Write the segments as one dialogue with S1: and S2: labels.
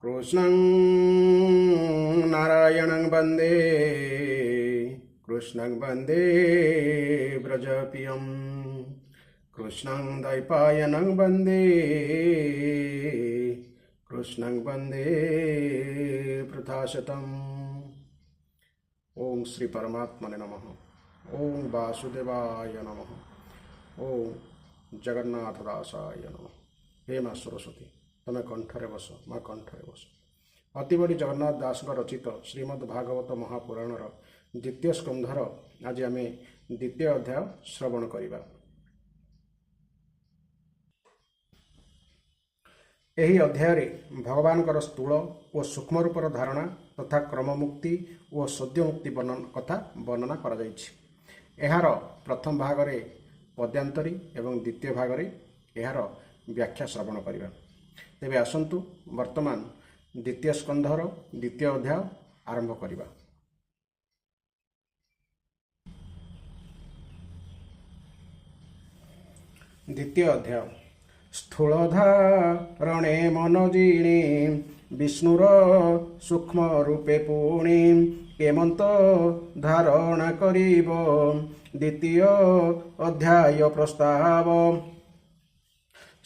S1: कृष्णं नारायणं वन्दे कृष्णं वन्दे व्रजप्रियं कृष्णं द्वैपायनं वन्दे कृष्णं वन्दे पृथाशतम्। ओम श्री परमात्मने नमः। ओम वासुदेवाय नमः। ओम जगन्नाथदासाय नमः। हे माँ सरस्वती तमें कंठरे बस, माँ कंठरे बस। अतिबड़ी जगन्नाथ दास रचित श्रीमद् भागवत महापुराणर द्वितीय स्कंधर आज आम द्वितीय अध्याय श्रवण करिबा। ଏହି ଅଧ୍ୟାୟରେ ଭଗବାନଙ୍କର ସ୍ଥୂଳ ଓ ସୂକ୍ଷ୍ମ ରୂପର ଧାରଣା ତଥା କ୍ରମମୁକ୍ତି ଓ ସଦ୍ୟମୁକ୍ତି କଥା ବର୍ଣ୍ଣନା କରାଯାଇଛି। ଏହାର ପ୍ରଥମ ଭାଗରେ ପଦ୍ୟାନ୍ତରୀ ଏବଂ ଦ୍ୱିତୀୟ ଭାଗରେ ଏହାର ବ୍ୟାଖ୍ୟା ଶ୍ରବଣ କରିବା। ତେବେ ଆସନ୍ତୁ ବର୍ତ୍ତମାନ ଦ୍ୱିତୀୟ ସ୍କନ୍ଧର ଦ୍ୱିତୀୟ ଅଧ୍ୟାୟ ଆରମ୍ଭ କରିବା। ଦ୍ୱିତୀୟ ଅଧ୍ୟାୟ। ସ୍ଥୂଳଧାରଣେ ମନଜିଣୀ ବିଷ୍ଣୁର ସୂକ୍ଷ୍ମ ରୂପେ ପୁଣି କେମନ୍ତ ଧାରଣା କରିବ। ଦ୍ୱିତୀୟ ଅଧ୍ୟାୟ ପ୍ରସ୍ତାବ।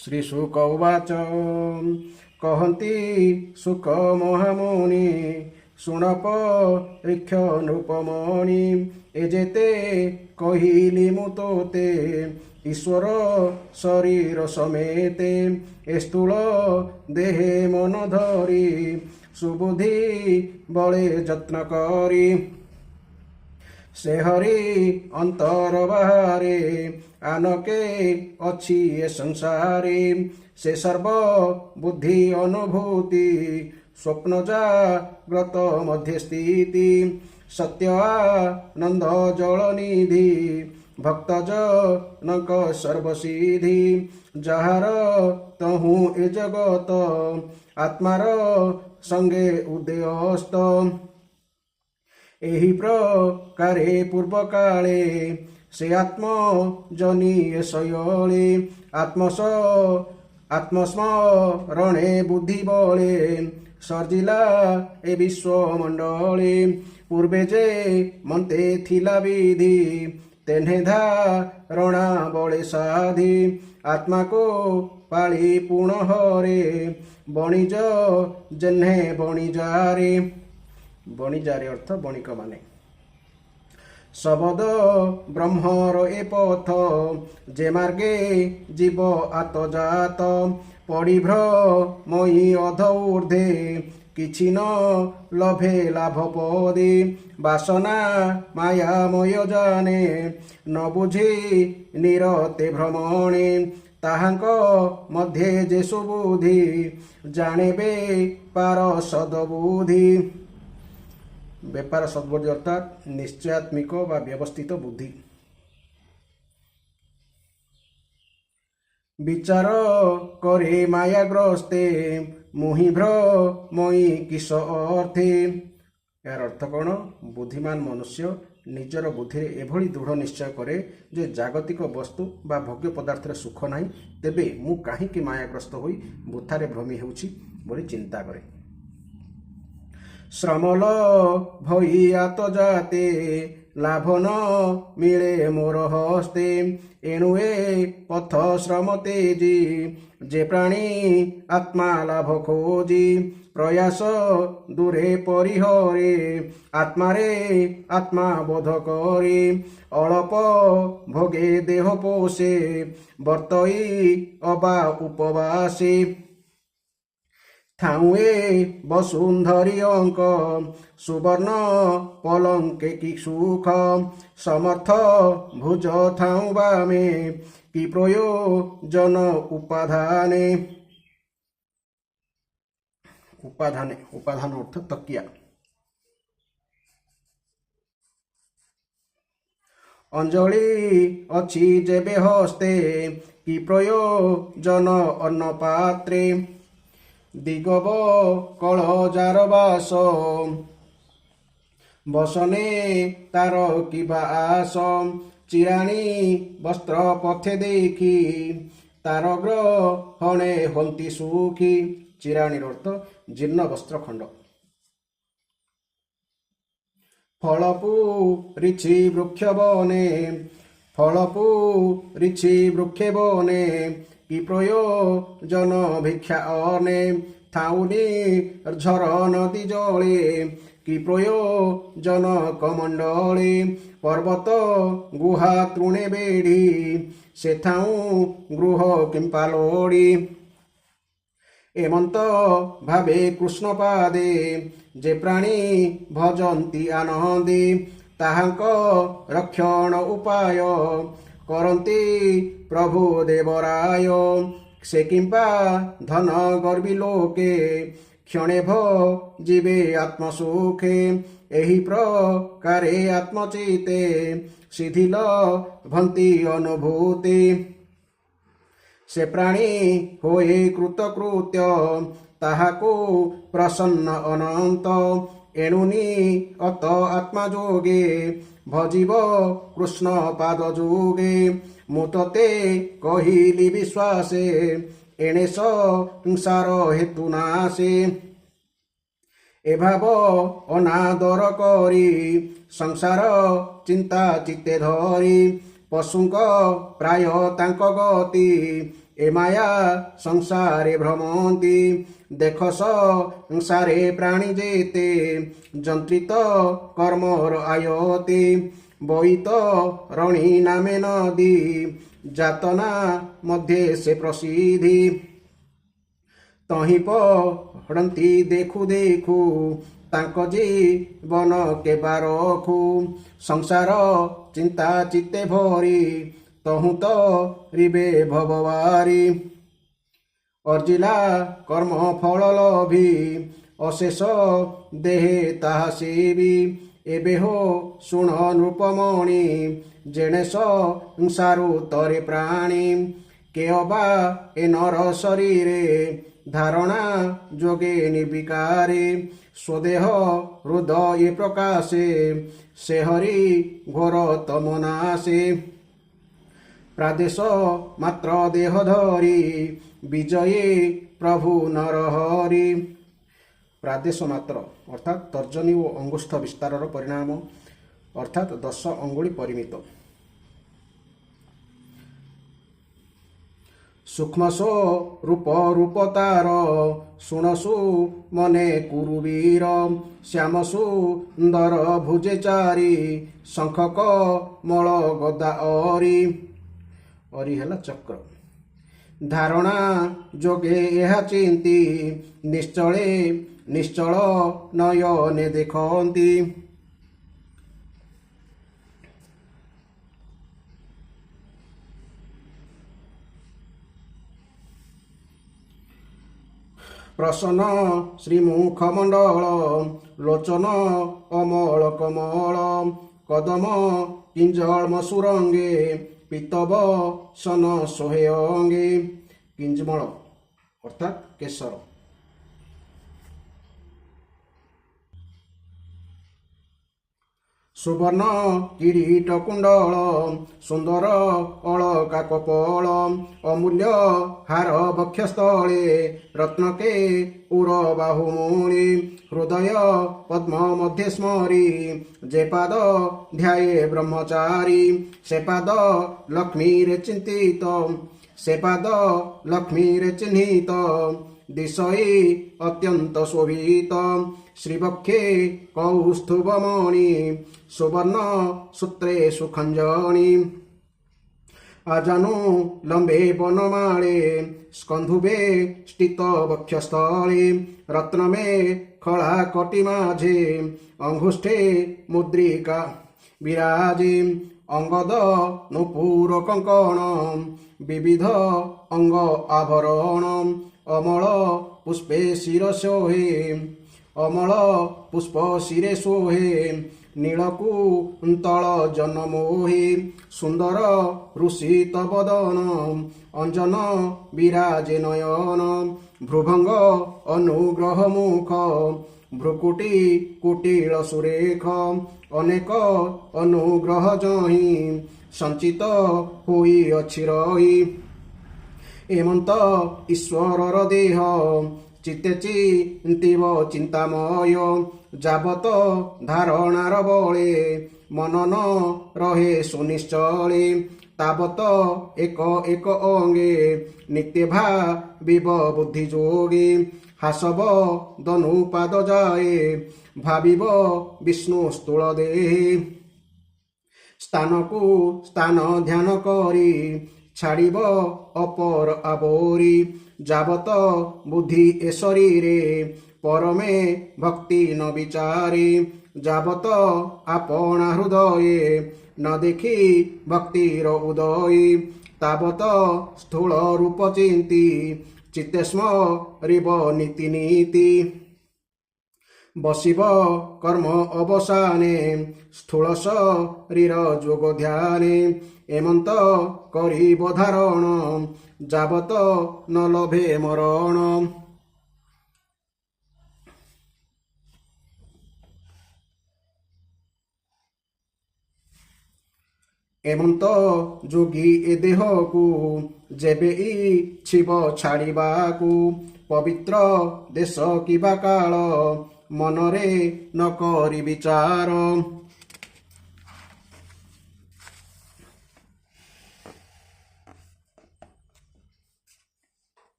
S1: ଶ୍ରୀ ଶୁକ ଉବାଚ କହନ୍ତି ଶୁକ ମହାମୁନି ଶୁଣ ପରୀକ୍ଷ ନୃପମଣି ଏ ଯେତେ କହିଲି ମୁଁ ତୋତେ ଈଶ୍ୱର ଶରୀର ସಮೇତେ ଏ ସ୍ଥୂଳ ଦେହେ ମନ ଧରି ସୁବୁଦ୍ଧି ବଳେ ଯତ୍ନ କରି ସେ ହରି ଅନ୍ତର ବାହାରେ ଆନକେ ଅଛି ଏ ସଂସାରେ ସେ ସର୍ବ ବୁଦ୍ଧି ଅନୁଭୂତି ସ୍ୱପ୍ନ ଜାଗ୍ରତ ମଧ୍ୟ ସ୍ଥିତି ସତ୍ୟ ଆନନ୍ଦ ଜଳନିଧି ଭକ୍ତଜନଙ୍କ ସର୍ବସିଦ୍ଧି ଯାହାର ତହୁଁ ଏ ଜଗତ ଆତ୍ମାର ସଙ୍ଗେ ଉଦୟସ୍ତ ଏହି ପ୍ରକାରେ ପୂର୍ବ କାଳେ ସେ ଆତ୍ମଜନି ଶୟଳେ ଆତ୍ମସ୍ମରଣେ ବୁଦ୍ଧି ବଳେ ସର୍ଜିଲା ଏ ବିଶ୍ୱମଣ୍ଡଳେ ପୂର୍ବେ ଯେ ମନ୍ତେ ଥିଲା ବିଧି ତେହ୍ନେ ଧାରଣା ବଳେ ସାଧି ଆତ୍ମାକୁ ପାଳି ପୁଣ ହରେ ବଣିଜ ଯେହ୍ନେ ବଣିଜାରେ। ବଣିଜାରେ ଅର୍ଥ ବଣିକ ମାନେ। ଶବଦ ବ୍ରହ୍ମର ଏ ପଥ ଯେ ମାର୍ଗେ ଜୀବ ଆତଜାତ ପଡ଼ିଭ୍ରମୟୀ ଅଧ ଊର୍ଦ୍ଧ୍ୱେ କିଛି ନ ଲଭେ ଲାଭ ପଦେ ବାସନା ମାୟାମୟ ଜାନେ ନ ବୁଝି ନିରତେ ଭ୍ରମଣେ ତାହାଙ୍କ ମଧ୍ୟରେ ଯେ ସୁବୁଦ୍ଧି ଜାଣିବେ ପାର ସଦବୁଦ୍ଧି। ବେପାର ସଦ୍ବୁଦ୍ଧି ଅର୍ଥାତ୍ ନିଶ୍ଚୟାତ୍ମିକ ବା ବ୍ୟବସ୍ଥିତ ବୁଦ୍ଧି। ବିଚାର করে ମାୟାଗ୍ରସ୍ତେ ମୁହିଁ ଭ୍ରମୟୀ କିସ ଅର୍ଥେ। ଏହାର ଅର୍ଥ କ'ଣ? ବୁଦ୍ଧିମାନ ମନୁଷ୍ୟ ନିଜର ବୁଦ୍ଧିରେ ଏଭଳି ଦୃଢ଼ ନିଶ୍ଚୟ କରେ ଯେ ଜାଗତିକ ବସ୍ତୁ ବା ଭୋଗ୍ୟ ପଦାର୍ଥରେ ସୁଖ ନାହିଁ, ତେବେ ମୁଁ କାହିଁକି ମାୟାଗ୍ରସ୍ତ ହୋଇ ବୃଥାରେ ଭ୍ରମୀ ହେଉଛି ବୋଲି ଚିନ୍ତା କରେ। ଶ୍ରମଲ ଭଇ ଆତଜାତେ ଲାଭ ନ ମିଳେ ମୋର ହସ୍ତେ ଏଣୁ ଏ ପଥ ଶ୍ରମ ତେଜି ଯେ ପ୍ରାଣୀ ଆତ୍ମା ଲାଭ ଖୋଜି ପ୍ରୟାସ ଦୂରେ ପରିହରେ ଆତ୍ମାରେ ଆତ୍ମା ବୋଧ କରି ଅଳପ ଭୋଗେ ଦେହ ପୋଷେ ବର୍ତ୍ତଇ ଅବା ଉପବାସୀ ଥାଉଏ ବସୁନ୍ଧରୀ ଅଙ୍କ ସୁବର୍ଣ୍ଣ ପଲଙ୍କେ କି ସୁଖ ସମର୍ଥ ଭୁଜ ଥାଉ ବାମେ କି ପ୍ରୟୋଜନ ଉପାଧାନେ। ଉପାଧାନ ଅର୍ଥ ତକିଆ। ଅଞ୍ଜଳି ଅଛି ଯେବେ ହସ୍ତେ କି ପ୍ରୟୋଜନ ଅନ୍ନ ପାତ୍ରେ ଦିଗବ କଳ ଯାର ବାସ ବସନେ ତାର କିବା ଆସ ଚିରାଣୀ ବସ୍ତ୍ର ପଥେ ଦେଖି ତାର ଗ୍ରହଣେ ହନ୍ତି ସୁଖୀ। ଚିରାଣୀର ଅର୍ଥ ଜୀର୍ଣ୍ଣ ବସ୍ତ୍ର ଖଣ୍ଡ। ଫଳପୁ ରିଛି ବୃକ୍ଷ ବନେ, ଫଳପୁ ରିଛି ବୃକ୍ଷେ ବନେ, କି ପ୍ରୟୋଜନ ଭିକ୍ଷା ଅନେ। ଥାଉନି ଝର ନଦୀ ଜଳେ, କି ପ୍ରୟୋଜନ କମଣ୍ଡଳେ। ପର୍ବତ ଗୁହା ତୃଣେ ବେଢ଼ି, ସେଥାଉଁ ଗୃହ କିମ୍ପା ଲୋଡ଼ି। ଏମନ୍ତ ଭାବେ କୃଷ୍ଣ ପାଦେ, ଯେ ପ୍ରାଣୀ ଭଜନ୍ତି ଆନନ୍ଦେ। ତାହାଙ୍କ ରକ୍ଷଣ ଉପାୟ, କରନ୍ତି ପ୍ରଭୁ ଦେବରାୟ। ସେ କିମ୍ପା ଧନ ଗର୍ବୀ ଲୋକେ, କ୍ଷଣେ ଯିବେ ଆତ୍ମସୁଖେ। ଏହି ପ୍ରକାରେ ଆତ୍ମଚିତେ, ସିଧିଲ ଭନ୍ତି ଅନୁଭୂତି। ସେ ପ୍ରାଣୀ ହୋଇ କୃତକୃତ୍ୟ, ତାହାକୁ ପ୍ରସନ୍ନ ଅନନ୍ତ। ଏଣୁନି ଅତ ଆତ୍ମା ଯୋଗେ, ଭଜିବ କୃଷ୍ଣ ପାଦ ଯୋଗେ। ମୁଁ ତତେ କହିଲି ବିଶ୍ୱାସେ, ଏଣେ ସଂସାର ହେତୁ ନାଶେ। ଏଭାବ ଅନାଦର କରି, ସଂସାର ଚିନ୍ତା ଚିତ୍ତେ ଧରି। ପଶୁଙ୍କ ପ୍ରାୟ ତାଙ୍କ ଗତି, ଏ ମାୟା ସଂସାରେ ଭ୍ରମନ୍ତି। ଦେଖ ସଂସାରେ ପ୍ରାଣୀ ଯେତେ, ଯନ୍ତ୍ରିତ କର୍ମର ଆୟତେ। ବଇତ ରଣୀ ନାମେ ନଦୀ, ଯାତନା ମଧ୍ୟେ ସେ ପ୍ରସିଦ୍ଧି। ତହିଁ ପଡ଼ନ୍ତି ଦେଖୁ ଦେଖୁ, ତାଙ୍କ ଜୀବନ କେବା ରଖୁ। ସଂସାର ଚିନ୍ତା ଚିତ୍ତେ ଭରି, ତହୁଁ ତରିବେ ଭବବାରି। ଅର୍ଜିଲା କର୍ମ ଫଳ ଲୋଭୀ, ଅଶେଷ ଦେହେ ତାହା ସେବି। ଏବେ ହୋ ଶୁଣ ନୃପମଣି, ଯେଣେ ସଂସାରୁ ତରେ ପ୍ରାଣୀ। କେ ଅବା ଏ ନର ଶରୀରେ, ଧାରଣା ଯୋଗେ ନିର୍ବିକାରେ। ସ୍ୱଦେହ ହୃଦୟ ପ୍ରକାଶେ, ସେ ହରି ଘୋର ତମନାଶେ। ପ୍ରାଦେଶ ମାତ୍ର ଦେହ ଧରି, ବିଜୟୀ ପ୍ରଭୁ ନରହରି। ପ୍ରାଦେଶ ମାତ୍ର ଅର୍ଥାତ୍ ତର୍ଜନୀ ଓ ଅଙ୍ଗୁଷ୍ଠ ବିସ୍ତାରର ପରିଣାମ, ଅର୍ଥାତ୍ 10 ଅଙ୍ଗୁଳି ପରିମିତ। ସୂକ୍ଷ୍ମସୋ ରୂପ ରୂପ ତାର, ଶୁଣସୁ ମନେ କୁରୁବୀର। ଶ୍ୟାମ ସୁନ୍ଦର ଭୁଜେ ଚାରି, ଶଙ୍ଖ କମଳ ଗଦା ଅରି। ଅରି ହେଲା ଚକ୍ର। ଧାରଣା ଯୋଗେ ଏହା ଚିନ୍ତି, ନିଶ୍ଚଳେ ନିଶ୍ଚଳ ନୟନେ ଦେଖନ୍ତି। ପ୍ରସନ୍ନ ଶ୍ରୀମୁଖମଣ୍ଡଳ, ଲୋଚନ ଅମଳ କମଳ। କଦମ କିଞ୍ଜଳ ସୁରଙ୍ଗେ, ପିତବ ସନ ଶୋହେ ଅଙ୍ଗେ। କିଞ୍ଜମଳ ଅର୍ଥାତ୍ କେଶର। ସୁବର୍ଣ୍ଣ କିରୀଟ କୁଣ୍ଡଳ, ସୁନ୍ଦର ଅଳକା କପଳ। ଅମୂଲ୍ୟ ହାର ବକ୍ଷସ୍ଥଳେ, ରତ୍ନକେ ଉର ବାହୁମୂଳେ। ହୃଦୟ ପଦ୍ମ ମଧ୍ୟେ ସ୍ମରି, ଯେ ପାଦ ଧ୍ୟାଏ ବ୍ରହ୍ମଚାରୀ। ସେ ପାଦ ଲକ୍ଷ୍ମୀରେ ଚିନ୍ତିତ, ସେ ପାଦ ଲକ୍ଷ୍ମୀରେ ଚିହ୍ନିତ। ଦିଶଇ ଅତ୍ୟନ୍ତ ଶୋଭିତ, ଶ୍ରୀବକ୍ଷେ କୌସ୍ତୁଭମଣି। ସୁବର୍ଣ୍ଣ ସୂତ୍ରେ ସୁଖଞ୍ଜଣି। ଆଜାନୁ ଲମ୍ବେ ବନମାଳେ, ସ୍କନ୍ଧୁବେ ଷ୍ଟିତ ବକ୍ଷସ୍ଥଳେ। ରତ୍ନମେ ଖଳା କଟି ମାଝେ, ଅଙ୍ଗୁଷ୍ଠେ ମୁଦ୍ରିକା ବିରାଜେ। ଅଙ୍ଗଦ ନୂପୁର କଙ୍କଣ, ବିବିଧ ଅଙ୍ଗ ଆଭରଣ। ଅମଳ ପୁଷ୍ପେ ଶିର ଶୋହେ, ଅମଳ ପୁଷ୍ପ ଶିରେ ଶୋହେ। ନୀଳକୁନ୍ତଳ ଜନମୋହି, ସୁନ୍ଦର ଋଷିତ ବଦନ। ଅଞ୍ଜନ ବିରାଜେ ନୟନ, ଭ୍ରୁଭଙ୍ଗ ଅନୁଗ୍ରହ ମୁଖ। ଭ୍ରୁକୁଟି କୁଟିଳ ସୁରେଖ, ଅନେକ ଅନୁଗ୍ରହ ଯହିଁ। ସଞ୍ଚିତ ହୋଇଅଛି ରହି, ଏମନ୍ତ ଈଶ୍ୱରର ଦେହ ଚିତ୍ତେ ଚିନ୍ତିବ ଚିନ୍ତାମୟ ଯାବତ ଧାରଣାର ବଳେ ମନ ନ ରହେ ସୁନିଶ୍ଚଳେ ତାବତ ଏକ ଏକ ଅଙ୍ଗେ ନିତ୍ୟ ଭାବିବ ବୁଦ୍ଧି ଯୋଗେ ହାସବ ଦନୁପାଦ ଯାଏ ଭାବିବ ବିଷ୍ଣୁ ସ୍ଥୂଳ ଦେହେ ସ୍ଥାନକୁ ସ୍ଥାନ ଧ୍ୟାନ କରି ଛାଡ଼ିବ ଅପର ଆବୋରି ଯାବତ ବୁଦ୍ଧି ଏ ଶରୀରେ ପରମେ ଭକ୍ତି ନ ବିଚାରେ ଯାବତ ଆପଣା ହୃଦୟେ ନ ଦେଖି ଭକ୍ତିର ଉଦୟୀ ତାବତ ସ୍ଥୂଳ ରୂପ ଚିନ୍ତି ଚିତ୍ତେ ସ୍ମରିବ ନୀତି ନୀତି ବସିବ କର୍ମ ଅବସାନେ ସ୍ଥୂଳ ଶରୀର ଯୋଗ ଧ୍ୟାନେ ଏମନ୍ତ କରିବ ଧାରଣ ଯାବତ ନ ଲଭେ ମରଣ ଏମନ୍ତ ଯୋଗୀ ଏ ଦେହକୁ ଯେବେ ଇଚ୍ଛିବ ଛାଡ଼ିବାକୁ ପବିତ୍ର ଦେଶ କିବା କାଳ ମନରେ ନ କରି ବିଚାର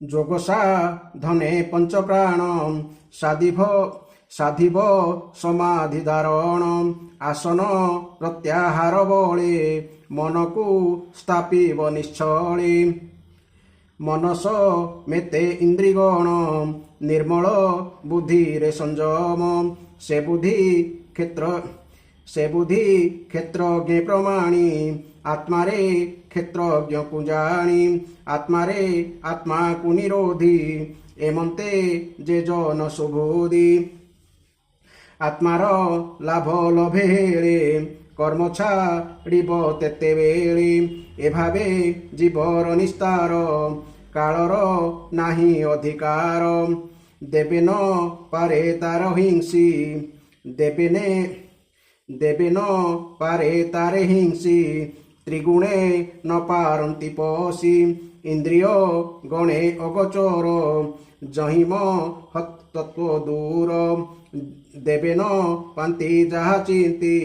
S1: ଯୋଗ ସାଧନେ ପଞ୍ଚପ୍ରାଣ ସାଧିବ ସମାଧି ଧାରଣ ଆସନ ପ୍ରତ୍ୟାହାର ବଳେ ମନକୁ ସ୍ଥାପିବ ନିଶ୍ଚଳେ ମନସ ମେତେ ଇନ୍ଦ୍ରିଗଣ ନିର୍ମଳ ବୁଦ୍ଧିରେ ସଂଯମ ସେ ବୁଦ୍ଧି କ୍ଷେତ୍ରଜ୍ଞ ପ୍ରମାଣୀ ଆତ୍ମାରେ କ୍ଷେତ୍ରଜ୍ଞକୁ ଜାଣି ଆତ୍ମାରେ ଆତ୍ମାକୁ ନିରୋଧୀ ଏମନ୍ତେ ଯେ ଜନ ସୁବୁଧି ଆତ୍ମାର ଲାଭ ଲଭେ ହେଳେ କର୍ମ ଛାଡ଼ିବ ତେତେବେଳେ ଏଭାବେ ଜୀବର ନିସ୍ତାର କାଳର ନାହିଁ ଅଧିକାର ଦେବେ ନ ପାରେ ତାର ହିଂସି ଦେବେ ନ ପାରେ ତାରେ ହିଂସି ତ୍ରିଗୁଣେ ନ ପାରନ୍ତି ପଶି ଇନ୍ଦ୍ରିୟ ଗଣେ ଅଗୋଚର ଜହିମ ତତ୍ଵ ଦୂର ଦେବେ ନ ପାନ୍ତି ଯାହା ଚିନ୍ତି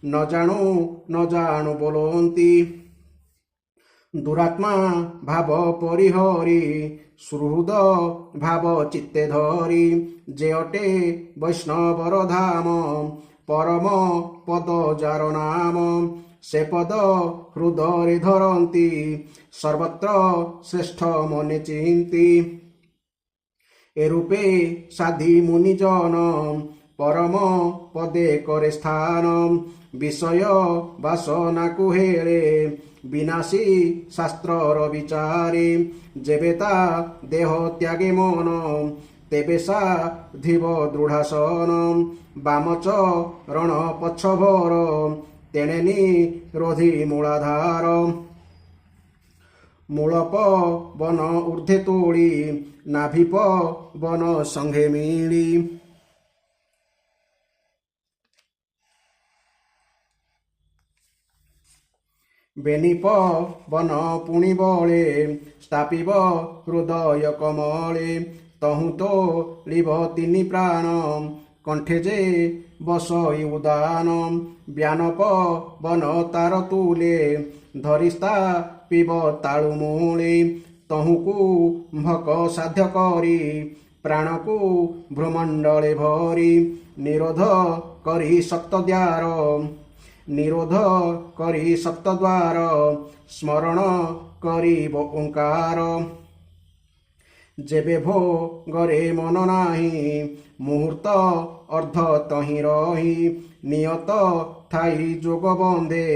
S1: ନ ଜାଣୁ ବୋଲନ୍ତି ଦୁରାତ୍ମା ଭାବ ପରିହରି ସୁହୃଦ ଭାବ ଚିତ୍ତେ ଧରି ଯେ ଅଟେ ବୈଷ୍ଣବର ଧାମ ପରମ ପଦ ଯାର ନାମ ସେ ପଦ ହୃଦୟରେ ଧରନ୍ତି ସର୍ବତ୍ର ଶ୍ରେଷ୍ଠ ମନେ ଚିନ୍ତି ଏ ରୂପେ ସାଧି ମୁନିଜନ ପରମ ପଦେ করে ସ୍ଥାନ ବିଷୟ ବାସନାକୁ ହେଳେ ବିନାଶୀ ଶାସ୍ତ୍ରର ବିଚାରେ ଯେବେ ତା ଦେହ ତ୍ୟାଗେ ମନ ତେବେ ସାଧିବ ଦୃଢ଼ାସନ ବାମଚରଣ ପଛଭର ତେଣେ ନିରୋଧୀ ମୂଳାଧାର ମୂଳପ ବନ ঊর্ধ্বে ତୋଳି ନାଭିପ ବନ ସଙ୍ଗେ ମିଳି ବେନିପ ବନ ପୁଣି ବଳେ ସ୍ଥାପିବ ହୃଦୟ କମଳେ ତହୁଁ ତୋଳିବ ତିନି ପ୍ରାଣ କଣ୍ଠେ ଯେ ବସଇ ଉଦାନ ବ୍ୟାନପ ବନ ତାର ତୁଲେ ଧରି ସ୍ଥାପିବ ତାଳୁ ମୂଳେ ତହୁଁକୁ ଭକ ସାଧ୍ୟ କରି ପ୍ରାଣକୁ ଭ୍ରମଣ୍ଡଳେ ଭରି ନିରୋଧ କରି ସପ୍ତ ଦ୍ୱାର ସ୍ମରଣ କରିବ ଓଙ୍କାର ଯେବେ ଭୋଗରେ ମନ ନାହିଁ ମୁହୂର୍ତ୍ତ ଅର୍ଦ୍ଧ ତହିଁ ରହି ନିୟତ ଥାଇ ଯୋଗ ବନ୍ଧେ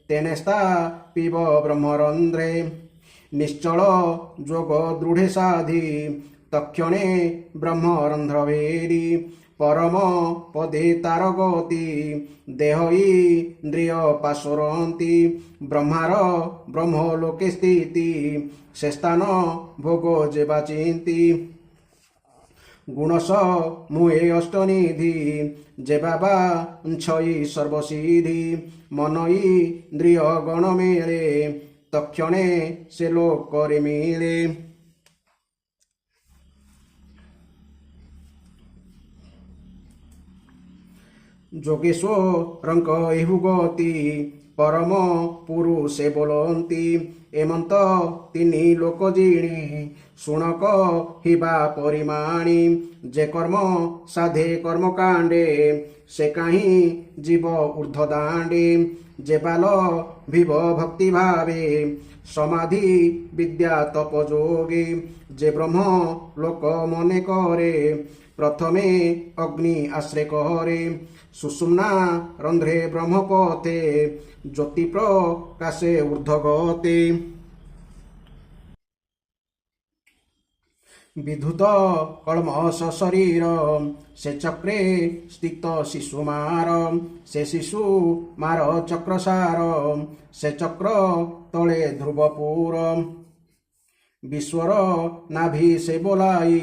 S1: ତେନେ ସ୍ଥାପିବ ବ୍ରହ୍ମରନ୍ଧ୍ରେ ନିଶ୍ଚଳ ଯୋଗ ଦୃଢ଼େ ସାଧି ତକ୍ଷଣେ ବ୍ରହ୍ମରନ୍ଧ୍ର ବେରି ପରମ ପଦେ ତାର ଗତି ଦେହ ଇନ୍ଦ୍ରିୟ ପାଶୋରନ୍ତି ବ୍ରହ୍ମାର ବ୍ରହ୍ମଲୋକେ ସ୍ଥିତି ସେ ସ୍ଥାନ ଭୋଗ ଯେବା ଚିନ୍ତି ଗୁଣସ ମୁଏ ଅଷ୍ଟନିଧି ଯେବା ବାଞ୍ଛଇ ସର୍ବସିଦ୍ଧି ମନ ଇନ୍ଦ୍ରିୟ ଗଣ ମେଳେ তক্ষণে সে লোকরে মিলে। ଯୋଗେଶ୍ୱରଙ୍କ ଏହୁଗତି ପରମ ପୁରୁଷେ ବୋଲନ୍ତି। ଏମନ୍ତ ତିନି ଲୋକ ଜିଣି ଶୁଣକ ହିବା ପରିମାଣି। ଯେ କର୍ମ ସାଧେ କର୍ମକାଣ୍ଡେ ସେ କାହିଁ ଜୀବ ଊର୍ଦ୍ଧ୍ୱ ଦାଣ୍ଡେ। ଯେ ବାଲ ଭିବ ଭକ୍ତି ଭାବେ ସମାଧି ବିଦ୍ୟା ତପ ଯୋଗେ। ଯେ ବ୍ରହ୍ମ ଲୋକ ମନେ କରେ ପ୍ରଥମେ ଅଗ୍ନି ଆଶ୍ରେ କରେ। ସୁଷୁମ୍ନା ରନ୍ଧ୍ରେ ବ୍ରହ୍ମପଥେ ଜ୍ୟୋତି ପ୍ରକାଶେ ଊର୍ଦ୍ଧ୍ୱଗତେ। ବିଧୁତ କଳ୍ମଷ ଶରୀର ସେ ଚକ୍ରେ ସ୍ଥିତ ଶିଶୁମାର। ସେ ଶିଶୁ ମାର ଚକ୍ରସାର ସେ ଚକ୍ର ତଳେ ଧ୍ରୁବପୁର। ବିଶ୍ୱର ନାଭି ସେ ବୋଲାଇ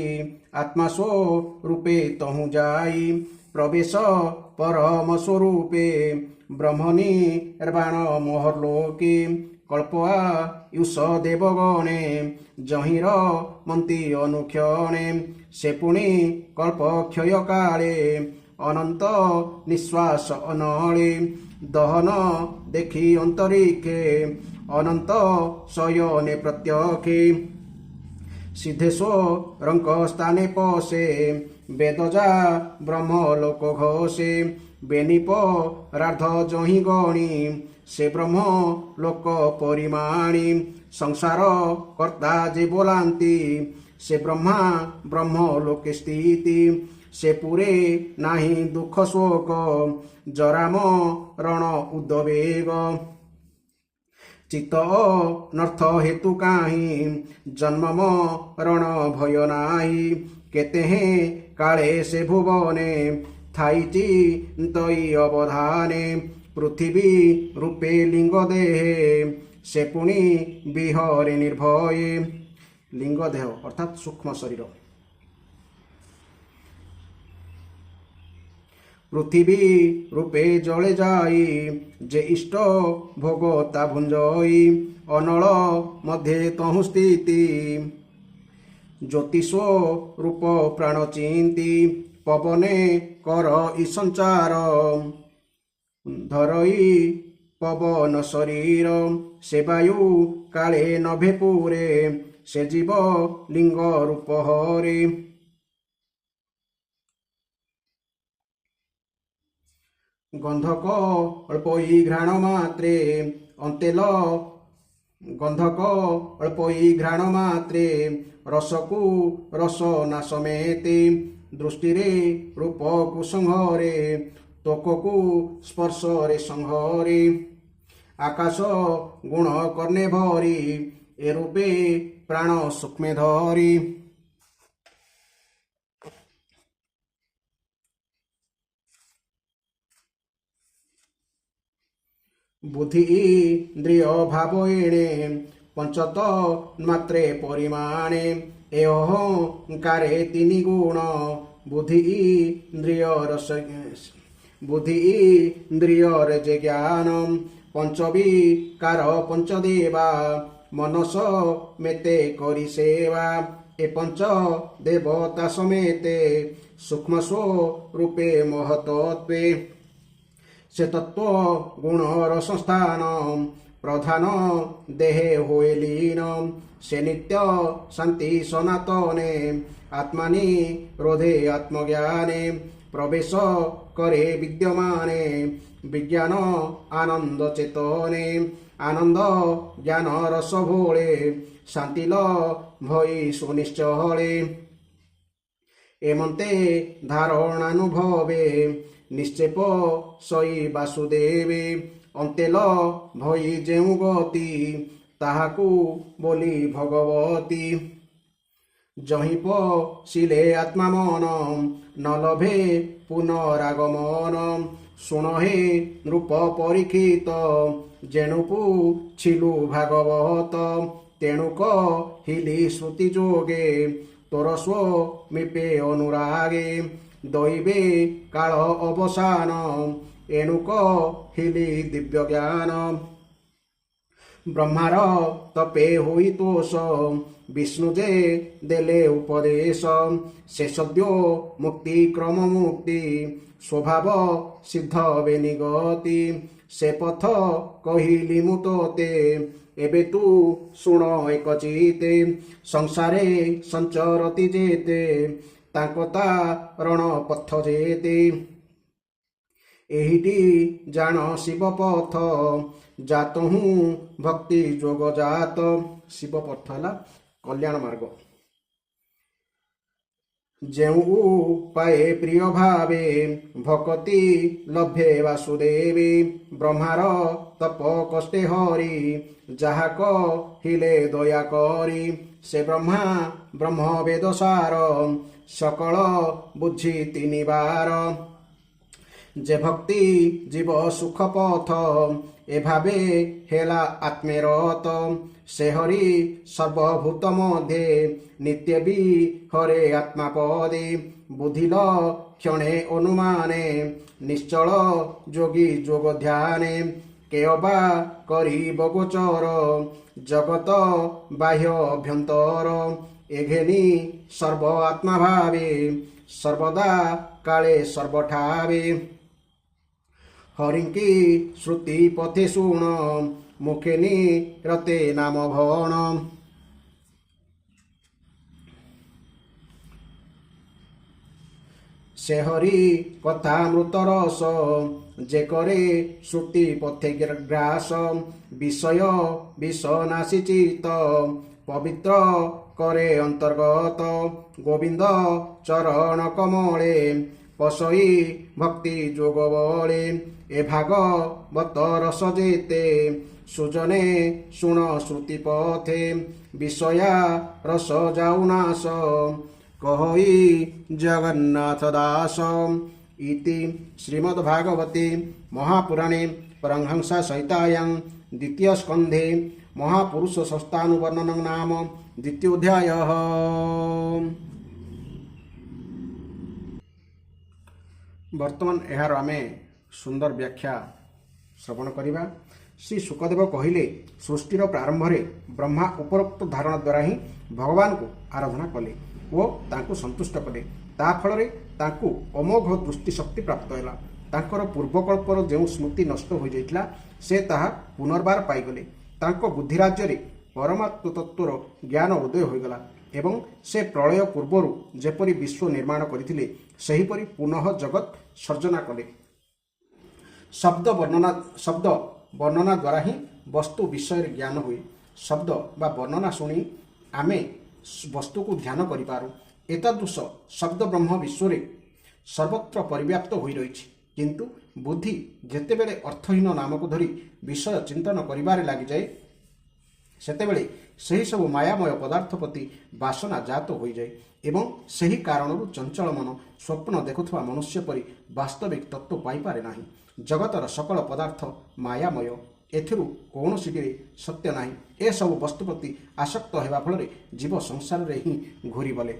S1: ଆତ୍ମା ସ୍ୱରୂପେ ତହୁଁ ଯାଇ। ପ୍ରବେଶ ପରମ ସ୍ୱରୂପେ ବ୍ରହ୍ମ ନିର୍ବାଣ ମୋହଲୋକେ। କଳ୍ପ ଆୟୁଷ ଦେବଗଣେ ଯହିଁର ମନ୍ତି ଅନୁକ୍ଷଣେ। ସେ ପୁଣି କଳ୍ପ କ୍ଷୟ କାଳେ ଅନନ୍ତ ନିଶ୍ୱାସ ଅନଳେ। ଦହନ ଦେଖି ଅନ୍ତରିକ୍ଷେ ଅନନ୍ତ ଶୟନେ ପ୍ରତ୍ୟକ୍ଷେ। ସିଦ୍ଧେଶ୍ୱରଙ୍କ ସ୍ଥାନେ ପଶେ ବେଦଜା ବ୍ରହ୍ମଲୋକ ଘୋଷେ। ବେନିପ ରାର୍ଦ୍ଧ ଯହିଁ ଗଣି ସେ ବ୍ରହ୍ମ ଲୋକ ପରିମାଣି। ସଂସାର କର୍ତ୍ତା ଯେ ବୋଲାନ୍ତି ସେ ବ୍ରହ୍ମା ବ୍ରହ୍ମ ଲୋକେ ସ୍ଥିତି। ସେ ପୁରେ ନାହିଁ ଦୁଃଖ ଶୋକ ଜରାମ ରଣ ଉଦ୍ବେଗ। ଚିତ୍ତ ଅନର୍ଥ ହେତୁ କାହିଁ ଜନ୍ମ ମରଣ ଭୟ ନାହିଁ। କେତେହେଁ କାଳେ ସେ ଭୁବନେ ଥାଇଛି ତଇ ଅବଧାନେ। ପୃଥିବୀ ରୂପେ ଲିଙ୍ଗ ଦେହେ ସେ ପୁଣି ବିହରେ ନିର୍ଭୟେ। ଲିଙ୍ଗ ଦେହ ଅର୍ଥାତ୍ ସୂକ୍ଷ୍ମ ଶରୀର। ପୃଥିବୀ ରୂପେ ଜଳେ ଯାଇ ଯେ ଇଷ୍ଟ ଭୋଗ ତା ଭୁଞ୍ଜଇ। ଅନଳ ମଧ୍ୟେ ତହୁଁ ସ୍ଥିତି ଜ୍ୟୋତିଷ ରୂପ ପ୍ରାଣ ଚିନ୍ତି। ପବନେ କର ଇ ସଞ୍ଚାର ଧରଇ ପବନ ଶରୀର। ସେ ବାୟୁ କାଳେ ନଭେ ପୁରେ ସେ ଜୀବ ଲିଙ୍ଗ ରୂପ ହରେ। ଗନ୍ଧକ ଅଳ୍ପଇ ଘ୍ରାଣ ମାତ୍ରେ ଅନ୍ତେଲ ଗନ୍ଧକ ଅଳ୍ପଇ ଘ୍ରାଣ ମାତ୍ରେ ରସକୁ ରସ ନାଶ ମେତେ। ଦୃଷ୍ଟିରେ ରୂପକୁ ସଂହରେ ତୋକକୁ ସ୍ପର୍ଶରେ ସଂହରେ। ଆକାଶ ଗୁଣ କର୍ଣ୍ଣେ ଭରି ଏ ରୂପେ ପ୍ରାଣ ସୂକ୍ଷ୍ମେ ଧରି। ବୁଦ୍ଧି ଇନ୍ଦ୍ରିୟ ଭାବ ଏଣେ ପଞ୍ଚତ ମାତ୍ରେ ପରିମାଣେ। ଏ ଅହଙ୍କାରେ ତିନି ଗୁଣ ବୁଦ୍ଧି ଇନ୍ଦ୍ରିୟରେ ଯେ ଜ୍ଞାନ। ପଞ୍ଚବିକାର ପଞ୍ଚଦେବା ମନସ ମେତେ କରି ସେବା। ଏ ପଞ୍ଚ ଦେବତା ସಮೇତେ ସୂକ୍ଷ୍ମ ସ୍ୱରୂପେ ମହତତ୍ୱେ। ସେ ତତ୍ତ୍ୱ ଗୁଣର ସଂସ୍ଥାନ ପ୍ରଧାନ ଦେହେ ହୁଏ ଲୀନ। ସେ ନିତ୍ୟ ଶାନ୍ତି ସନାତନେ ଆତ୍ମାନି ରୋଧେ ଆତ୍ମଜ୍ଞାନେ। ପ୍ରବେଶ କରେ ବିଦ୍ୟମାନେ ବିଜ୍ଞାନ ଆନନ୍ଦ ଚେତନେ। ଆନନ୍ଦ ଜ୍ଞାନ ରସ ଭୋଳେ ଶାନ୍ତିଲ ଭଇ ସୁନିଶ୍ଚଳେ। ଏମନ୍ତେ ଧାରଣାନୁଭବେ ନିଶ୍ଚେପ ସଇ ବାସୁଦେବେ। ଅନ୍ତେଲ ଭଇ ଯେଉଁ ଗତି ତାହାକୁ ବୋଲି ଭଗବତୀ। ଯହିଁ ପଶିଲେ ଆତ୍ମା ମନ ନ ଲଭେ ପୁନରାଗମନ। ଶୁଣ ହେ ନୃପ ପରୀକ୍ଷିତ ଯେଣୁ ପୁଛିଲୁ ଭାଗବତ। ତେଣୁ କହିଲି ଶ୍ରୁତି ଯୋଗେ ତୋର ସ୍ୱମୀପେ ଅନୁରାଗେ। ଦଇବେ କାଳ ଅବସାନ ଏଣୁ କହିଲି ଦିବ୍ୟ ଜ୍ଞାନ। ବ୍ରହ୍ମାର ତପେ ହୋଇ ତୋଷ ବିଷ୍ଣୁ ଯେ ଦେଲେ ଉପଦେଶ ସେ ସଦ୍ୟ ମୁକ୍ତି କ୍ରମ ମୁକ୍ତି ସ୍ୱଭାବ ସିଦ୍ଧ ବେନିଗତି ସେ ପଥ କହିଲି ମୁଁ ତୋତେ ଏବେ ତୁ ଶୁଣ ଏକ ଚିତେ ସଂସାରେ ସଞ୍ଚରତି ଯେତେ ତାଙ୍କ ତାରଣ ପଥ ଯେତେ ଏହିଟି ଜାଣ ଶିବ ପଥ ଜାତ ହୁଁ ଭକ୍ତି ଯୋଗ ଜାତ ଶିବ ପଥ ହେଲା କଲ୍ୟାଣ ମାର୍ଗ ଯେଉଁ ଉପାଏ ପ୍ରିୟ ଭାବେ ଭକତି ଲଭେ ବାସୁଦେବୀ ବ୍ରହ୍ମାର ତପ କଷ୍ଟେ ହରି ଯାହା କହିଲେ ଦୟା କରି ସେ ବ୍ରହ୍ମା ବ୍ରହ୍ମ ବେଦ ସାର ସକଳ ବୁଝି ତିନିବାର ଯେ ଭକ୍ତି ଜୀବ ସୁଖ ପଥ ଏଭାବେ ହେଲା ଆତ୍ମେରତ ସେ ହରି ସର୍ବଭୂତ ମଧ୍ୟେ ନିତ୍ୟ ବି ହରେ ଆତ୍ମା ପଦେ ବୁଦ୍ଧିଲ କ୍ଷଣେ ଅନୁମାନେ ନିଶ୍ଚଳ ଯୋଗୀ ଯୋଗ ଧ୍ୟାନେ କେଅବା କରିବ ଗୋଚର ଜଗତ ବାହ୍ୟ ଅଭ୍ୟନ୍ତର ଏଘେନି ସର୍ବ ଆତ୍ମା ଭାବେ ସର୍ବଦା କାଳେ ସର୍ବଠାବେ ହରିଙ୍କି ଶ୍ରୁତି ପଥେ ଶୁଣ ମୁଖେ ନିରତେ ନାମ ଭଣ ସେ ହରି କଥା ମୃତ ରସ ଯେ କରେ ଶ୍ରୁତି ପଥେ ଗ୍ରାସ ବିଷୟ ବିଷ ନାଶି ଚିତ ପବିତ୍ର করে অন্তর্গত গোবিন্দ চরণ কমলে পশই ভক্তি যোগ বলে এ ভাগবত রস যেতে সুজনে শুণ শ্রুতি পথে বিষয়া রস যাও নাশ কহই জগন্নাথ দাস ইতি শ্রীমদ্ভাগবতে মহাপুরাণে পরমহংসা সহিতায়াং দ্বিতীয় স্কন্ধে महापुरुष संस्थानुवर्णन नाम द्वितीयोध्याय वर्तमान यार आमे सुंदर व्याख्या श्रवण करिबा। श्री सुखदेव कहिले सृष्टिर प्रारंभ रे ब्रह्मा उपरोक्त धारणा द्वारा ही भगवान को आराधना कले ओ तांको संतुष्ट कले ता फल रे तांको अमोघ दृष्टि शक्ति प्राप्त हैला। तांकर पूर्वकल्पर जो स्मृति नष्ट हो जाइतला से ताहा पुनर्बार पाइगले। तांको बुद्धि राज्य रे परमात्म तत्वर ज्ञान उदय होगला एवं से प्रलय पूर्वर जेपरी विश्व निर्माण करथिले सेहीपरि पुनः जगत सर्जना कले। शब्द वर्णना द्वारा ही वस्तु विषय ज्ञान हुए। शब्द बा वर्णना शुणी आमे वस्तु को ध्यान करिपारू। एतदृश शब्द ब्रह्म विश्व रे सर्वत्र परिव्याप्त होई रहिछि किंतु बुद्धि जेतेबेले अर्थहीन नाम को धरी विषय चिंतन करिबारे लागि जाए सेतेबेले सही सब मायामय पदार्थ प्रति वासना जात हो जाए एवं सही कारणरू चंचल मन स्वप्न देखुवा मनुष्य परि वास्तविक तत्व पाई पारे नाही। जगतर सकल पदार्थ मायामय एथिरु कौनसी सत्य नाही। ए सब वस्तु प्रति आसक्त हेबा फलरे जीव संसार रे ही घूरी बले।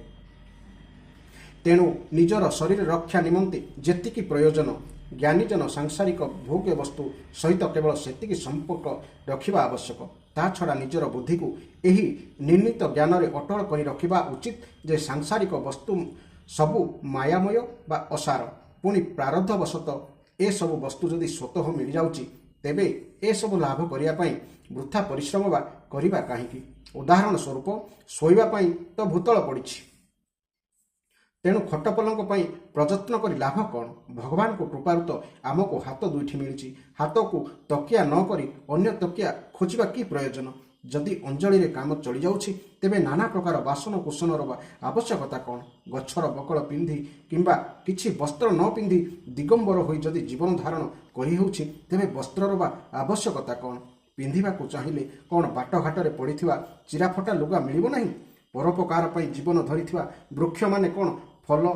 S1: तेणु निजर शरीर रक्षा निमंते जेतिकी प्रयोजन ज्ञानीजन सांसारिक भोग्य वस्तु सहित केवल सेतिकी संपर्क रखिबा आवश्यक। ता छड़ा निजर बुद्धि को एही निर्णीत ज्ञान रे अटल करी रखिबा उचित जे सांसारिक वस्तु सबु मायामय बा असार पुणी प्रारब्धवशत ए सब वस्तु जदि स्वतः मिल जाउची तेबे ए सब लाभ करिया पई वृथा परिश्रम बा करिबा काहीकी। उदाहरण स्वरूप सोइबा पई तो भूतल पड़िछि तेणु खटपलंक पई प्रयत्न करी लाभ कौन। भगवान को कृपारु तो आमको हाथ दुईटी मिली हाथ को तकिया न करी अन्य तकिया खोजिबा की प्रयोजन। जदि अंजलि रे काम चली जाउछि तेबे नाना प्रकार बासन कुसनर आवश्यकता कौन। गछर बकल पिंधि किंबा किछि वस्त्र न पिंधि दिगंबर होई जदि जीवन धारण करी होउछि तेबे वस्त्रर आवश्यकता कौन। पिंधिबा को चाहिए कौन बाट घाटरे पड़िथिबा चिराफटा लुगा मिलिबो नाही। परोपकार पई जीवन धरिथिबा वृक्ष माने कौन फल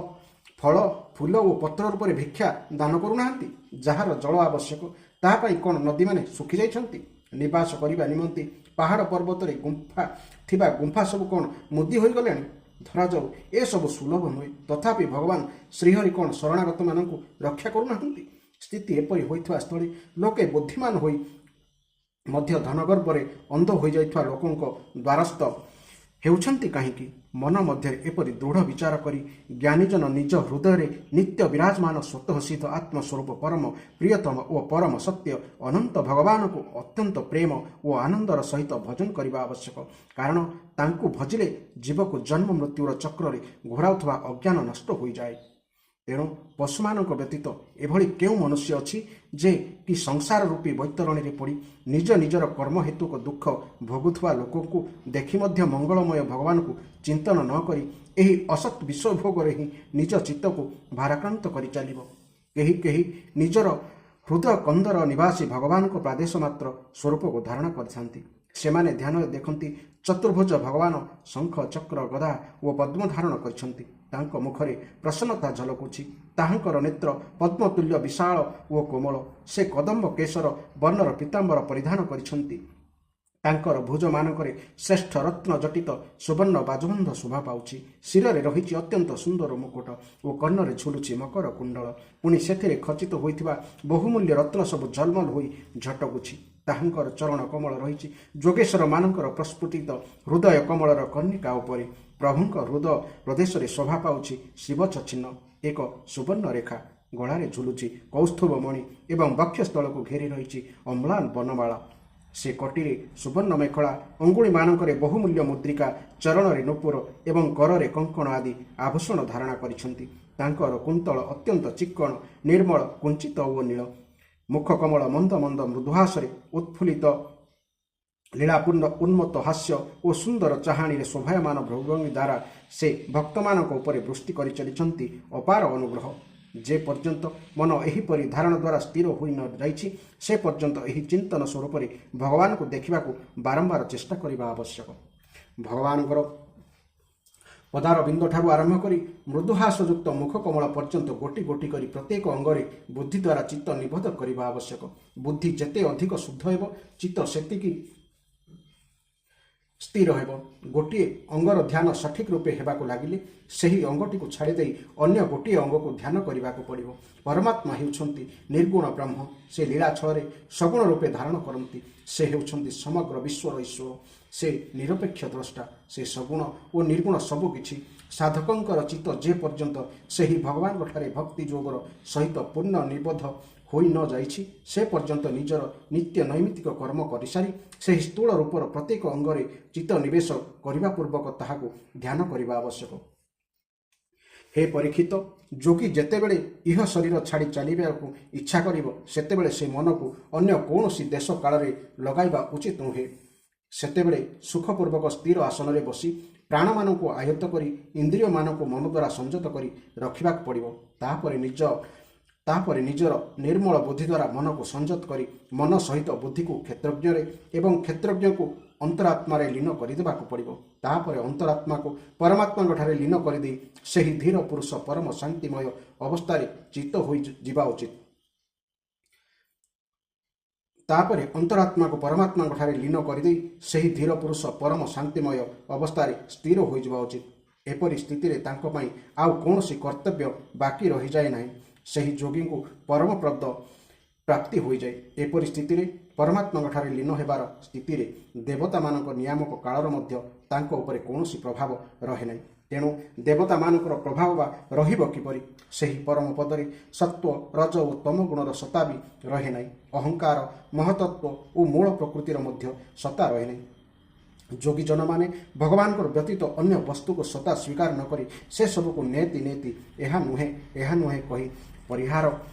S1: फूल और पत्र रूप भिक्षा दान करूनाहांती। जार जल आवश्यक ताहापाई कौन नदी माने सुखी जाइछंती। निवास करिबा निमंती पहाड़ पर्वत रे गुंफा सब कौन मुदी होई गलेनी। धरा जाऊ ए सब सुलभ नुहे तथापि भगवान श्रीहरि कौन शरणागत मानकु रक्षा करूनाहांती। स्थिति एपरि होइथवा स्थळे लोके बुद्धिमान होई ମଧ୍ୟ ଧନଗର୍ବରେ ଅନ୍ଧ ହୋଇଯାଇଥିବା ଲୋକଙ୍କ ଦ୍ୱାରସ୍ଥ ହେଉଛନ୍ତି କାହିଁକି? ମନ ମଧ୍ୟରେ ଏପରି ଦୃଢ଼ ବିଚାର କରି ଜ୍ଞାନୀଜନ ନିଜ ହୃଦୟରେ ନିତ୍ୟ ବିରାଜମାନ ସ୍ୱତଃ ସିଦ୍ଧ ଆତ୍ମସ୍ୱରୂପ ପରମ ପ୍ରିୟତମ ଓ ପରମ ସତ୍ୟ ଅନନ୍ତ ଭଗବାନଙ୍କୁ ଅତ୍ୟନ୍ତ ପ୍ରେମ ଓ ଆନନ୍ଦର ସହିତ ଭଜନ କରିବା ଆବଶ୍ୟକ। କାରଣ ତାଙ୍କୁ ଭଜିଲେ ଜୀବକୁ ଜନ୍ମ ମୃତ୍ୟୁର ଚକ୍ରରେ ଘୋରାଉଥିବା ଅଜ୍ଞାନ ନଷ୍ଟ ହୋଇଯାଏ। ତେଣୁ ପଶୁମାନଙ୍କ ବ୍ୟତୀତ ଏଭଳି କେଉଁ ମନୁଷ୍ୟ ଅଛି ଯେ କି ସଂସାର ରୂପୀ ବୈତରଣୀରେ ପଡ଼ି ନିଜ ନିଜର କର୍ମ ହେତୁକ ଦୁଃଖ ଭୋଗୁଥିବା ଲୋକଙ୍କୁ ଦେଖି ମଧ୍ୟ ମଙ୍ଗଳମୟ ଭଗବାନଙ୍କୁ ଚିନ୍ତନ ନ କରି ଏହି ଅସତ୍ ବିଶ୍ୱଭୋଗରେ ହିଁ ନିଜ ଚିତ୍ତକୁ ଭାରାକ୍ରାନ୍ତ କରି ଚାଲିବ। କେହି କେହି ନିଜର ହୃଦୟ କନ୍ଦର ନିବାସୀ ଭଗବାନଙ୍କ ପ୍ରାଦେଶ ମାତ୍ର ସ୍ୱରୂପକୁ ଧାରଣା କରିଥାନ୍ତି। ସେମାନେ ଧ୍ୟାନରେ ଦେଖନ୍ତି ଚତୁର୍ଭୁଜ ଭଗବାନ ଶଙ୍ଖ ଚକ୍ର ଗଦା ଓ ପଦ୍ମ ଧାରଣ କରିଛନ୍ତି। ତାଙ୍କ ମୁଖରେ ପ୍ରସନ୍ନତା ଝଲକୁଛି। ତାହାଙ୍କର ନେତ୍ର ପଦ୍ମତୁଲ୍ୟ ବିଶାଳ ଓ କୋମଳ। ସେ କଦମ୍ବ କେଶର ବର୍ଣ୍ଣର ପୀତାମ୍ବର ପରିଧାନ କରିଛନ୍ତି। ତାଙ୍କର ଭୁଜମାନଙ୍କରେ ଶ୍ରେଷ୍ଠ ରତ୍ନ ଜଟିତ ସୁବର୍ଣ୍ଣ ବାଜବନ୍ଧ ଶୋଭା ପାଉଛି। ଶିରରେ ରହିଛି ଅତ୍ୟନ୍ତ ସୁନ୍ଦର ମୁକୁଟ ଓ କର୍ଣ୍ଣରେ ଝୁଲୁଛି ମକର କୁଣ୍ଡଳ। ପୁଣି ସେଥିରେ ଖଚିତ ହୋଇଥିବା ବହୁମୂଲ୍ୟ ରତ୍ନ ସବୁ ଝଲମଲ ହୋଇ ଝଟକୁଛି। ତାହାଙ୍କର ଚରଣ କମଳ ରହିଛି ଯୋଗେଶ୍ୱର ମାନଙ୍କର ପ୍ରସ୍ଫୁଟିତ ହୃଦୟ କମଳର କର୍ଣ୍ଣିକା ଉପରେ। ପ୍ରଭୁଙ୍କ ହୃଦୟ ପ୍ରଦେଶରେ ଶୋଭା ପାଉଛି ଶିବଚ୍ଛିନ୍ନ ଏକ ସୁବର୍ଣ୍ଣ ରେଖା। ଗଳାରେ ଝୁଲୁଛି କୌସ୍ତୁଭ ମଣି ଏବଂ ବକ୍ଷସ୍ଥଳକୁ ଘେରି ରହିଛି ଅମ୍ଳାନ ବନମାଳା। ସେ କଟିରେ ସୁବର୍ଣ୍ଣ ମେଖଳା, ଅଙ୍ଗୁଳିମାନଙ୍କରେ ବହୁମୂଲ୍ୟ ମୁଦ୍ରିକା, ଚରଣରେ ନୂପୁର ଏବଂ କରରେ କଙ୍କଣ ଆଦି ଆଭୂଷଣ ଧାରଣା କରିଛନ୍ତି। ତାଙ୍କର କୁନ୍ତଳ ଅତ୍ୟନ୍ତ ଚିକ୍କଣ, ନିର୍ମଳ, କୁଞ୍ଚିତ ଓ ନୀଳ। ମୁଖ କମଳ ମନ୍ଦ ମନ୍ଦ ମୃଦୁହାସରେ ଉତ୍ଫୁଲ୍ଲିତ ଲୀଳାପୂର୍ଣ୍ଣ ଉନ୍ମତ୍ତ ହାସ୍ୟ ଓ ସୁନ୍ଦର ଚାହାଣୀରେ ଶୋଭାୟମାନ ଭୃଙ୍ଗୀ ଦ୍ୱାରା ସେ ଭକ୍ତମାନଙ୍କ ଉପରେ ବୃଷ୍ଟି କରି ଚାଲିଛନ୍ତି ଅପାର ଅନୁଗ୍ରହ। ଯେ ପର୍ଯ୍ୟନ୍ତ ମନ ଏହିପରି ଧାରଣା ଦ୍ୱାରା ସ୍ଥିର ହୋଇ ନ ଯାଇଛି ସେ ପର୍ଯ୍ୟନ୍ତ ଏହି ଚିନ୍ତନ ସ୍ୱରୂପରେ ଭଗବାନଙ୍କୁ ଦେଖିବାକୁ ବାରମ୍ବାର ଚେଷ୍ଟା କରିବା ଆବଶ୍ୟକ। ଭଗବାନଙ୍କର ପଦାର ବିନ୍ଦୁଠାରୁ ଆରମ୍ଭ କରି ମୃଦୁହାସଯୁକ୍ତ ମୁଖ କମଳ ପର୍ଯ୍ୟନ୍ତ ଗୋଟି ଗୋଟି କରି ପ୍ରତ୍ୟେକ ଅଙ୍ଗରେ ବୁଦ୍ଧି ଦ୍ୱାରା ଚିତ୍ତ ନିବଦ୍ଧ କରିବା ଆବଶ୍ୟକ। ବୁଦ୍ଧି ଯେତେ ଅଧିକ ଶୁଦ୍ଧ ହେବ ଚିତ୍ତ ସେତିକି ସ୍ଥିର ହେବ। ଗୋଟିଏ ଅଙ୍ଗର ଧ୍ୟାନ ସଠିକ ରୂପେ ହେବାକୁ ଲାଗିଲେ ସେହି ଅଙ୍ଗଟିକୁ ଛାଡ଼ିଦେଇ ଅନ୍ୟ ଗୋଟିଏ ଅଙ୍ଗକୁ ଧ୍ୟାନ କରିବାକୁ ପଡ଼ିବ। ପରମାତ୍ମା ହେଉଛନ୍ତି ନିର୍ଗୁଣ ବ୍ରହ୍ମ। ସେ ଲୀଳାଛଳରେ ସଗୁଣ ରୂପେ ଧାରଣ କରନ୍ତି। ସେ ହେଉଛନ୍ତି ସମଗ୍ର ବିଶ୍ୱର ଈଶ୍ୱର। ସେ ନିରପେକ୍ଷ ଦ୍ରଷ୍ଟା। ସେ ସଗୁଣ ଓ ନିର୍ଗୁଣ ସବୁ କିଛି। ସାଧକଙ୍କର ଚିତ୍ତ ଯେ ପର୍ଯ୍ୟନ୍ତ ସେହି ଭଗବାନଙ୍କଠାରେ ଭକ୍ତି ଯୋଗର ସହିତ ପୂର୍ଣ୍ଣ ନିବଦ୍ଧ ହୋଇ ନ ଯାଇଛି ସେ ପର୍ଯ୍ୟନ୍ତ ନିଜର ନିତ୍ୟ ନୈମିତ୍ତିକ କର୍ମ କରିସାରି ସେହି ସ୍ଥୂଳ ରୂପର ପ୍ରତ୍ୟେକ ଅଙ୍ଗରେ ଚିତ୍ତ ନିବେଶ କରିବା ପୂର୍ବକ ତାହାକୁ ଧ୍ୟାନ କରିବା ଆବଶ୍ୟକ। ହେ ପରୀକ୍ଷିତ, ଯୋଗୀ ଯେତେବେଳେ ଇହ ଶରୀର ଛାଡ଼ି ଚାଲିବାକୁ ଇଚ୍ଛା କରିବ ସେତେବେଳେ ସେ ମନକୁ ଅନ୍ୟ କୌଣସି ଦେଶ କାଳରେ ଲଗାଇବା ଉଚିତ ନୁହେଁ। ସେତେବେଳେ ସୁଖପୂର୍ବକ ସ୍ଥିର ଆସନରେ ବସି ପ୍ରାଣମାନଙ୍କୁ ଆୟତ୍ତ କରି ଇନ୍ଦ୍ରିୟମାନଙ୍କୁ ମନ ଦ୍ୱାରା ସଂଯତ କରି ରଖିବାକୁ ପଡ଼ିବ। ତାପରେ ନିଜର ନିର୍ମଳ ବୁଦ୍ଧି ଦ୍ୱାରା ମନକୁ ସଂଯତ କରି ମନ ସହିତ ବୁଦ୍ଧିକୁ କ୍ଷେତ୍ରଜ୍ଞରେ ଏବଂ କ୍ଷେତ୍ରଜ୍ଞକୁ ଅନ୍ତରାତ୍ମାରେ ଲୀନ କରିଦେବାକୁ ପଡ଼ିବ। ତାପରେ ଅନ୍ତରାତ୍ମାକୁ ପରମାତ୍ମାଙ୍କଠାରେ ଲୀନ କରିଦେଇ ସେହି ଧୀର ପୁରୁଷ ପରମ ଶାନ୍ତିମୟ ଅବସ୍ଥାରେ ଚିତ୍ତ ହୋଇଯିବା ଉଚିତ। ତାପରେ ଅନ୍ତରାତ୍ମାକୁ ପରମାତ୍ମାଙ୍କଠାରେ ଲୀନ କରିଦେଇ ସେହି ଧୀର ପୁରୁଷ ପରମ ଶାନ୍ତିମୟ ଅବସ୍ଥାରେ ସ୍ଥିର ହୋଇଯିବା ଉଚିତ। ଏପରି ସ୍ଥିତିରେ ତାଙ୍କ ପାଇଁ ଆଉ କୌଣସି କର୍ତ୍ତବ୍ୟ ବାକି ରହିଯାଏ ନାହିଁ। ସେହି ଯୋଗୀଙ୍କୁ ପରମପଦ ପ୍ରାପ୍ତି ହୋଇଯାଏ। ଏପରି ସ୍ଥିତିରେ ପରମାତ୍ମାଙ୍କଠାରେ ଲୀନ ହେବାର ସ୍ଥିତିରେ ଦେବତାମାନଙ୍କ ନିୟାମକ କାଳର ମଧ୍ୟ ତାଙ୍କ ଉପରେ କୌଣସି ପ୍ରଭାବ ରହେ ନାହିଁ। ତେଣୁ ଦେବତାମାନଙ୍କର ପ୍ରଭାବ ବା ରହିବ କିପରି? ସେହି ପରମ ପଦରେ ସତ୍ତ୍ୱ, ରଜ ଓ ତମ ଗୁଣର ସତ୍ତା ବି ରହେ ନାହିଁ। ଅହଙ୍କାର, ମହତତ୍ଵ ଓ ମୂଳ ପ୍ରକୃତିର ମଧ୍ୟ ସତ୍ତା ରହେ ନାହିଁ। ଯୋଗୀଜନମାନେ ଭଗବାନଙ୍କର ବ୍ୟତୀତ ଅନ୍ୟ ବସ୍ତୁକୁ ସତ୍ତା ସ୍ୱୀକାର ନ କରି ସେସବୁକୁ ନେତି ଏହା ନୁହେଁ କହି ପରିହାର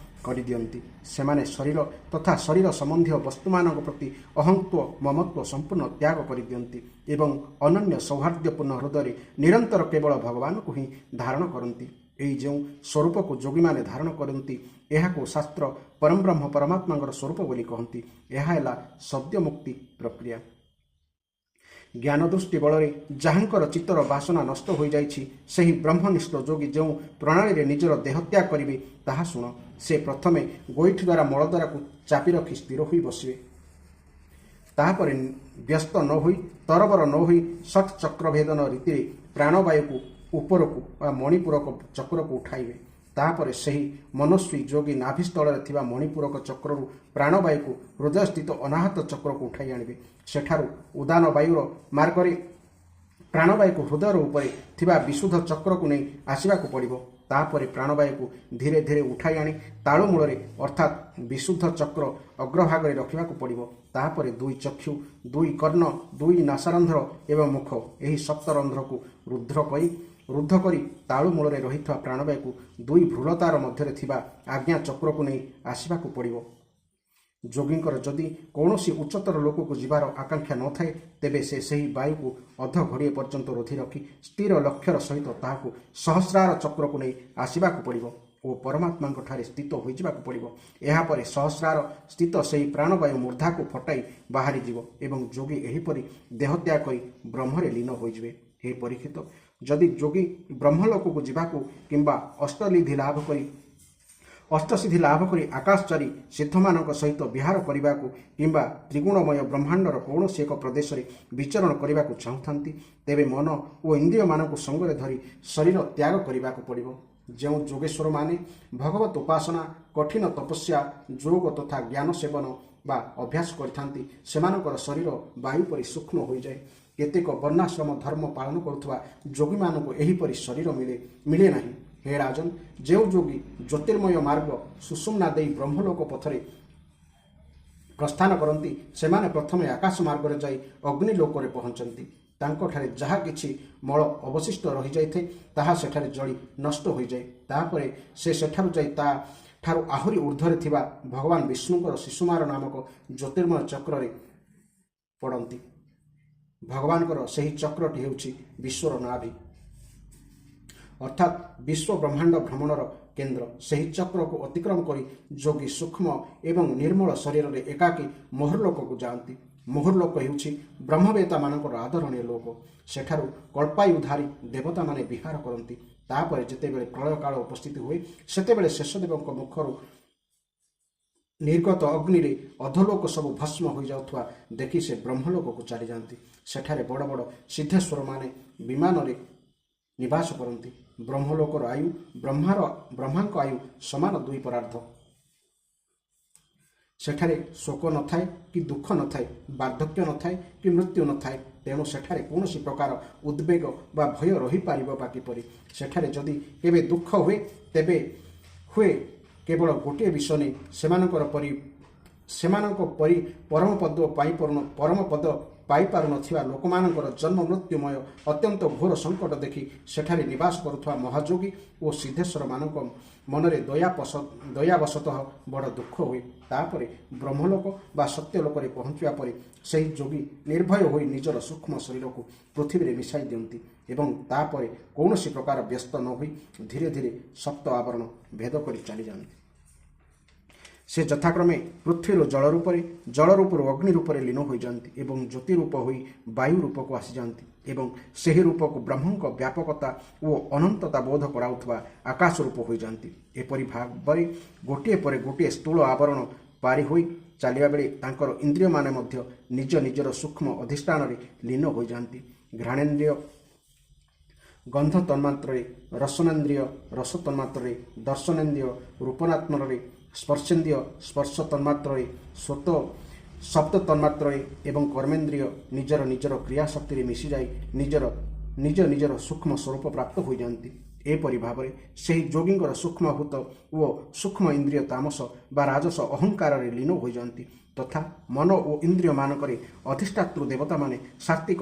S1: କରିଦିଅନ୍ତି। ସେମାନେ ଶରୀର ତଥା ଶରୀର ସମ୍ବନ୍ଧୀୟ ବସ୍ତୁମାନଙ୍କ ପ୍ରତି ଅହଂତ୍ଵ ମମତ୍ଵ ସମ୍ପୂର୍ଣ୍ଣ ତ୍ୟାଗ କରିଦିଅନ୍ତି ଏବଂ ଅନନ୍ୟ ସୌହାର୍ଦ୍ଦ୍ୟପୂର୍ଣ୍ଣ ହୃଦୟରେ ନିରନ୍ତର କେବଳ ଭଗବାନଙ୍କୁ ହିଁ ଧାରଣ କରନ୍ତି। ଏହି ଯେଉଁ ସ୍ୱରୂପକୁ ଯୋଗୀମାନେ ଧାରଣ କରନ୍ତି ଏହାକୁ ଶାସ୍ତ୍ର ପରମବ୍ରହ୍ମ ପରମାତ୍ମାଙ୍କର ସ୍ୱରୂପ ବୋଲି କହନ୍ତି। ଏହା ହେଲା ସଦ୍ୟ ମୁକ୍ତି ପ୍ରକ୍ରିୟା। ଜ୍ଞାନ ଦୃଷ୍ଟି ବଳରେ ଯାହାଙ୍କର ଚିତ୍ତର ବାସନା ନଷ୍ଟ ହୋଇଯାଇଛି ସେହି ବ୍ରହ୍ମନିଷ୍ଠ ଯୋଗୀ ଯେଉଁ ପ୍ରଣାଳୀରେ ନିଜର ଦେହତ୍ୟାଗ କରିବେ ତାହା ଶୁଣ। ସେ ପ୍ରଥମେ ଗୋଇଠି ଦ୍ୱାରା ମଳଦ୍ୱାରକୁ ଚାପି ରଖି ସ୍ଥିର ହୋଇ ବସିବେ। ତାହାପରେ ବ୍ୟସ୍ତ ନ ହୋଇ ତରବର ନ ହୋଇ ଷଟ୍ ଚକ୍ରଭେଦନ ରୀତିରେ ପ୍ରାଣବାୟୁକୁ ଉପରକୁ ବା ମଣିପୂରକ ଚକ୍ରକୁ ଉଠାଇବେ। ତାପରେ ସେହି ମନସ୍ୱୀ ଯୋଗୀ ନାଭିସ୍ଥଳରେ ଥିବା ମଣିପୂରକ ଚକ୍ରରୁ ପ୍ରାଣବାୟୁକୁ ହୃଦୟସ୍ଥିତ ଅନାହତ ଚକ୍ରକୁ ଉଠାଇ ଆଣିବେ। ସେଠାରୁ ଉଦାନ ବାୟୁର ମାର୍ଗରେ ପ୍ରାଣବାୟୁକୁ ହୃଦୟର ଉପରେ ଥିବା ବିଶୁଦ୍ଧ ଚକ୍ରକୁ ନେଇ ଆସିବାକୁ ପଡ଼ିବ। ତାପରେ ପ୍ରାଣବାୟୁକୁ ଧୀରେ ଧୀରେ ଉଠାଇ ଆଣି ତାଳୁମୂଳରେ ଅର୍ଥାତ୍ ବିଶୁଦ୍ଧ ଚକ୍ର ଅଗ୍ରଭାଗରେ ରଖିବାକୁ ପଡ଼ିବ। ତାପରେ ଦୁଇ ଚକ୍ଷୁ, ଦୁଇ କର୍ଣ୍ଣ, ଦୁଇ ନାସାରନ୍ଧ୍ର ଏବଂ ମୁଖ ଏହି ସପ୍ତରନ୍ଧ୍ରକୁ ରୁଦ୍ଧ କରି ତାଳୁମୂଳରେ ରହିଥିବା ପ୍ରାଣବାୟୁକୁ ଦୁଇ ଭ୍ରୁଲତାର ମଧ୍ୟରେ ଥିବା ଆଜ୍ଞା ଚକ୍ରକୁ ନେଇ ଆସିବାକୁ ପଡ଼ିବ। ଯୋଗୀଙ୍କର ଯଦି କୌଣସି ଉଚ୍ଚତର ଲୋକକୁ ଯିବାର ଆକାଂକ୍ଷା ନଥାଏ, ତେବେ ସେ ସେହି ବାୟୁକୁ ଅଧ ଘଡ଼ିଏ ପର୍ଯ୍ୟନ୍ତ ରୋଧି ରଖି ସ୍ଥିର ଲକ୍ଷ୍ୟର ସହିତ ତାହାକୁ ସହସ୍ରାର ଚକ୍ରକୁ ନେଇ ଆସିବାକୁ ପଡ଼ିବ ଓ ପରମାତ୍ମାଙ୍କ ଠାରେ ସ୍ଥିତ ହୋଇଯିବାକୁ ପଡ଼ିବ। ଏହାପରେ ସହସ୍ରାର ସ୍ଥିତ ସେହି ପ୍ରାଣବାୟୁ ମୂର୍ଦ୍ଧାକୁ ଫଟାଇ ବାହାରିଯିବ ଏବଂ ଯୋଗୀ ଏହିପରି ଦେହତ୍ୟାଗ କରି ବ୍ରହ୍ମରେ ଲୀନ ହୋଇଯିବେ। ହେ ପରୀକ୍ଷିତ, ଯଦି ଯୋଗୀ ବ୍ରହ୍ମଲୋକକୁ ଯିବାକୁ କିମ୍ବା ଅଷ୍ଟସିଦ୍ଧି ଲାଭ କରି ଆକାଶଚାରୀ ସିଦ୍ଧମାନଙ୍କ ସହିତ ବିହାର କରିବାକୁ କିମ୍ବା ତ୍ରିଗୁଣମୟ ବ୍ରହ୍ମାଣ୍ଡର କୌଣସି ଏକ ପ୍ରଦେଶରେ ବିଚରଣ କରିବାକୁ ଚାହୁଁଥାନ୍ତି, ତେବେ ମନ ଓ ଇନ୍ଦ୍ରିୟମାନଙ୍କୁ ସଙ୍ଗରେ ଧରି ଶରୀର ତ୍ୟାଗ କରିବାକୁ ପଡ଼ିବ। ଯେଉଁ ଯୋଗେଶ୍ୱରମାନେ ଭଗବତ ଉପାସନା, କଠିନ ତପସ୍ୟା, ଯୋଗ ତଥା ଜ୍ଞାନ ସେବନ ବା ଅଭ୍ୟାସ କରିଥାନ୍ତି, ସେମାନଙ୍କର ଶରୀର ବାୟୁ ପରି ସୂକ୍ଷ୍ମ ହୋଇଯାଏ। କେତେକ ବର୍ଣ୍ଣାଶ୍ରମ ଧର୍ମ ପାଳନ କରୁଥିବା ଯୋଗୀମାନଙ୍କୁ ଏହିପରି ଶରୀର ମିଳେ ନାହିଁ। ହେ ରାଜନ୍, ଯେଉଁ ଯୋଗୀ ଜ୍ୟୋତିର୍ମୟ ମାର୍ଗ ସୁଷୁମ୍ନା ଦେଇ ବ୍ରହ୍ମଲୋକ ପଥରେ ପ୍ରସ୍ଥାନ କରନ୍ତି, ସେମାନେ ପ୍ରଥମେ ଆକାଶ ମାର୍ଗରେ ଯାଇ ଅଗ୍ନିଲୋକରେ ପହଞ୍ଚନ୍ତି। ତାଙ୍କଠାରେ ଯାହା କିଛି ମଳ ଅବଶିଷ୍ଟ ରହିଯାଇଥାଏ, ତାହା ସେଠାରେ ଜଳି ନଷ୍ଟ ହୋଇଯାଏ। ତାପରେ ସେ ସେଠାରୁ ଯାଇ ତା ଠାରୁ ଆହୁରି ଉର୍ଦ୍ଧ୍ୱରେ ଥିବା ଭଗବାନ ବିଷ୍ଣୁଙ୍କର ଶିଶୁମାର ନାମକ ଜ୍ୟୋତିର୍ମୟ ଚକ୍ରରେ ପଡ଼ନ୍ତି। ଭଗବାନଙ୍କର ସେହି ଚକ୍ରଟି ହେଉଛି ବିଶ୍ୱର ନାଭି, ଅର୍ଥାତ୍ ବିଶ୍ୱ ବ୍ରହ୍ମାଣ୍ଡ ଭ୍ରମଣର କେନ୍ଦ୍ର। ସେହି ଚକ୍ରକୁ ଅତିକ୍ରମ କରି ଯୋଗୀ ସୂକ୍ଷ୍ମ ଏବଂ ନିର୍ମଳ ଶରୀରରେ ଏକାକୀ ମୋହର୍ଲୋକକୁ ଯାଆନ୍ତି। ମୋହର୍ଲୋକ ହେଉଛି ବ୍ରହ୍ମବେତାମାନଙ୍କର ଆଦରଣୀୟ ଲୋକ। ସେଠାରୁ କଳ୍ପାୟୁଧାରୀ ଦେବତାମାନେ ବିହାର କରନ୍ତି। ତାପରେ ଯେତେବେଳେ ପ୍ରଳୟ କାଳ ଉପସ୍ଥିତ ହୁଏ, ସେତେବେଳେ ଶେଷଦେବଙ୍କ ମୁଖରୁ ନିର୍ଗତ ଅଗ୍ନିରେ ଅଧୋଲୋକ ସବୁ ଭସ୍ମ ହୋଇଯାଉଥିବା ଦେଖି ସେ ବ୍ରହ୍ମଲୋକକୁ ଚାଲିଯାଆନ୍ତି। ସେଠାରେ ବଡ଼ ବଡ଼ ସିଦ୍ଧେଶ୍ୱରମାନେ ବିମାନରେ ନିବାସ କରନ୍ତି। ବ୍ରହ୍ମଲୋକର ଆୟୁ ବ୍ରହ୍ମାଙ୍କ ଆୟୁ ସମାନ ଦୁଇ ପରାର୍ଦ୍ଧ। ସେଠାରେ ଶୋକ ନଥାଏ କି ଦୁଃଖ ନଥାଏ, ବାର୍ଦ୍ଧକ୍ୟ ନଥାଏ କି ମୃତ୍ୟୁ ନଥାଏ। ତେଣୁ ସେଠାରେ କୌଣସି ପ୍ରକାର ଉଦ୍ବେଗ ବା ଭୟ ରହିପାରିବ ବା କିପରି? ସେଠାରେ ଯଦି କେବେ ଦୁଃଖ ହୁଏ, ତେବେ ହୁଏ କେବଳ ଗୋଟିଏ ବିଷୟ ନେଇ ସେମାନଙ୍କ ପରି ପରମପଦ ପାଇପାରୁନଥିବା ଲୋକମାନଙ୍କର ଜନ୍ମ ମୃତ୍ୟୁମୟ ଅତ୍ୟନ୍ତ ଘୋର ସଙ୍କଟ ଦେଖି ସେଠାରେ ନିବାସ କରୁଥିବା ମହାଯୋଗୀ ଓ ସିଦ୍ଧେଶ୍ୱରମାନଙ୍କ ମନରେ ଦୟାବଶତଃ ବଡ଼ ଦୁଃଖ ହୁଏ। ତାପରେ ବ୍ରହ୍ମଲୋକ ବା ସତ୍ୟଲୋକରେ ପହଞ୍ଚିବା ପରେ ସେହି ଯୋଗୀ ନିର୍ଭୟ ହୋଇ ନିଜର ସୂକ୍ଷ୍ମ ଶରୀରକୁ ପୃଥିବୀରେ ମିଶାଇ ଦିଅନ୍ତି ଏବଂ ତାପରେ କୌଣସି ପ୍ରକାର ବ୍ୟସ୍ତ ନ ହୋଇ ଧୀରେ ଧୀରେ ସପ୍ତ ଆବରଣ ଭେଦ କରି ଚାଲିଯାଆନ୍ତି। ସେ ଯଥାକ୍ରମେ ପୃଥ୍ୱୀରୁ ଜଳ ରୂପରେ, ଜଳ ରୂପରୁ ଅଗ୍ନି ରୂପରେ ଲୀନ ହୋଇଯାଆନ୍ତି ଏବଂ ଜ୍ୟୋତି ରୂପ ହୋଇ ବାୟୁ ରୂପକୁ ଆସିଯାଆନ୍ତି ଏବଂ ସେହି ରୂପକୁ ବ୍ରହ୍ମଙ୍କ ବ୍ୟାପକତା ଓ ଅନନ୍ତତା ବୋଧ କରାଉଥିବା ଆକାଶ ରୂପ ହୋଇଯାଆନ୍ତି। ଏପରି ଭାବରେ ଗୋଟିଏ ପରେ ଗୋଟିଏ ସ୍ଥୂଳ ଆବରଣ ପାରି ହୋଇ ଚାଲିବା ବେଳେ ତାଙ୍କର ଇନ୍ଦ୍ରିୟମାନେ ମଧ୍ୟ ନିଜ ନିଜର ସୂକ୍ଷ୍ମ ଅଧିଷ୍ଠାନରେ ଲୀନ ହୋଇଯାଆନ୍ତି। ଘ୍ରାଣେନ୍ଦ୍ରିୟ ଗନ୍ଧ ତନ୍ମାତ୍ରରେ, ରସନେନ୍ଦ୍ରିୟ ରସ ତନ୍ମାତ୍ରରେ, ଦର୍ଶନେନ୍ଦ୍ରିୟ ରୂପନାତ୍ମରେ, ସ୍ପର୍ଶେନ୍ଦ୍ରିୟ ସ୍ପର୍ଶ ତନ୍ମାତ୍ରରେ, ଶବ୍ଦ ତନ୍ମାତ୍ରରେ ଏବଂ କର୍ମେନ୍ଦ୍ରିୟ ନିଜର କ୍ରିୟାଶକ୍ତିରେ ମିଶିଯାଇ ନିଜର ସୂକ୍ଷ୍ମ ସ୍ୱରୂପ ପ୍ରାପ୍ତ ହୋଇଯାଆନ୍ତି। ଏପରି ଭାବରେ ସେହି ଯୋଗୀଙ୍କର ସୂକ୍ଷ୍ମଭୂତ ଓ ସୂକ୍ଷ୍ମ ଇନ୍ଦ୍ରିୟ ତାମସ ବା ରାଜସ ଅହଙ୍କାରରେ ଲୀନ ହୋଇଯାଆନ୍ତି ତଥା ମନ ଓ ଇନ୍ଦ୍ରିୟମାନଙ୍କରେ ଅଧିଷ୍ଠାତୃ ଦେବତାମାନେ ସାତ୍ତ୍ୱିକ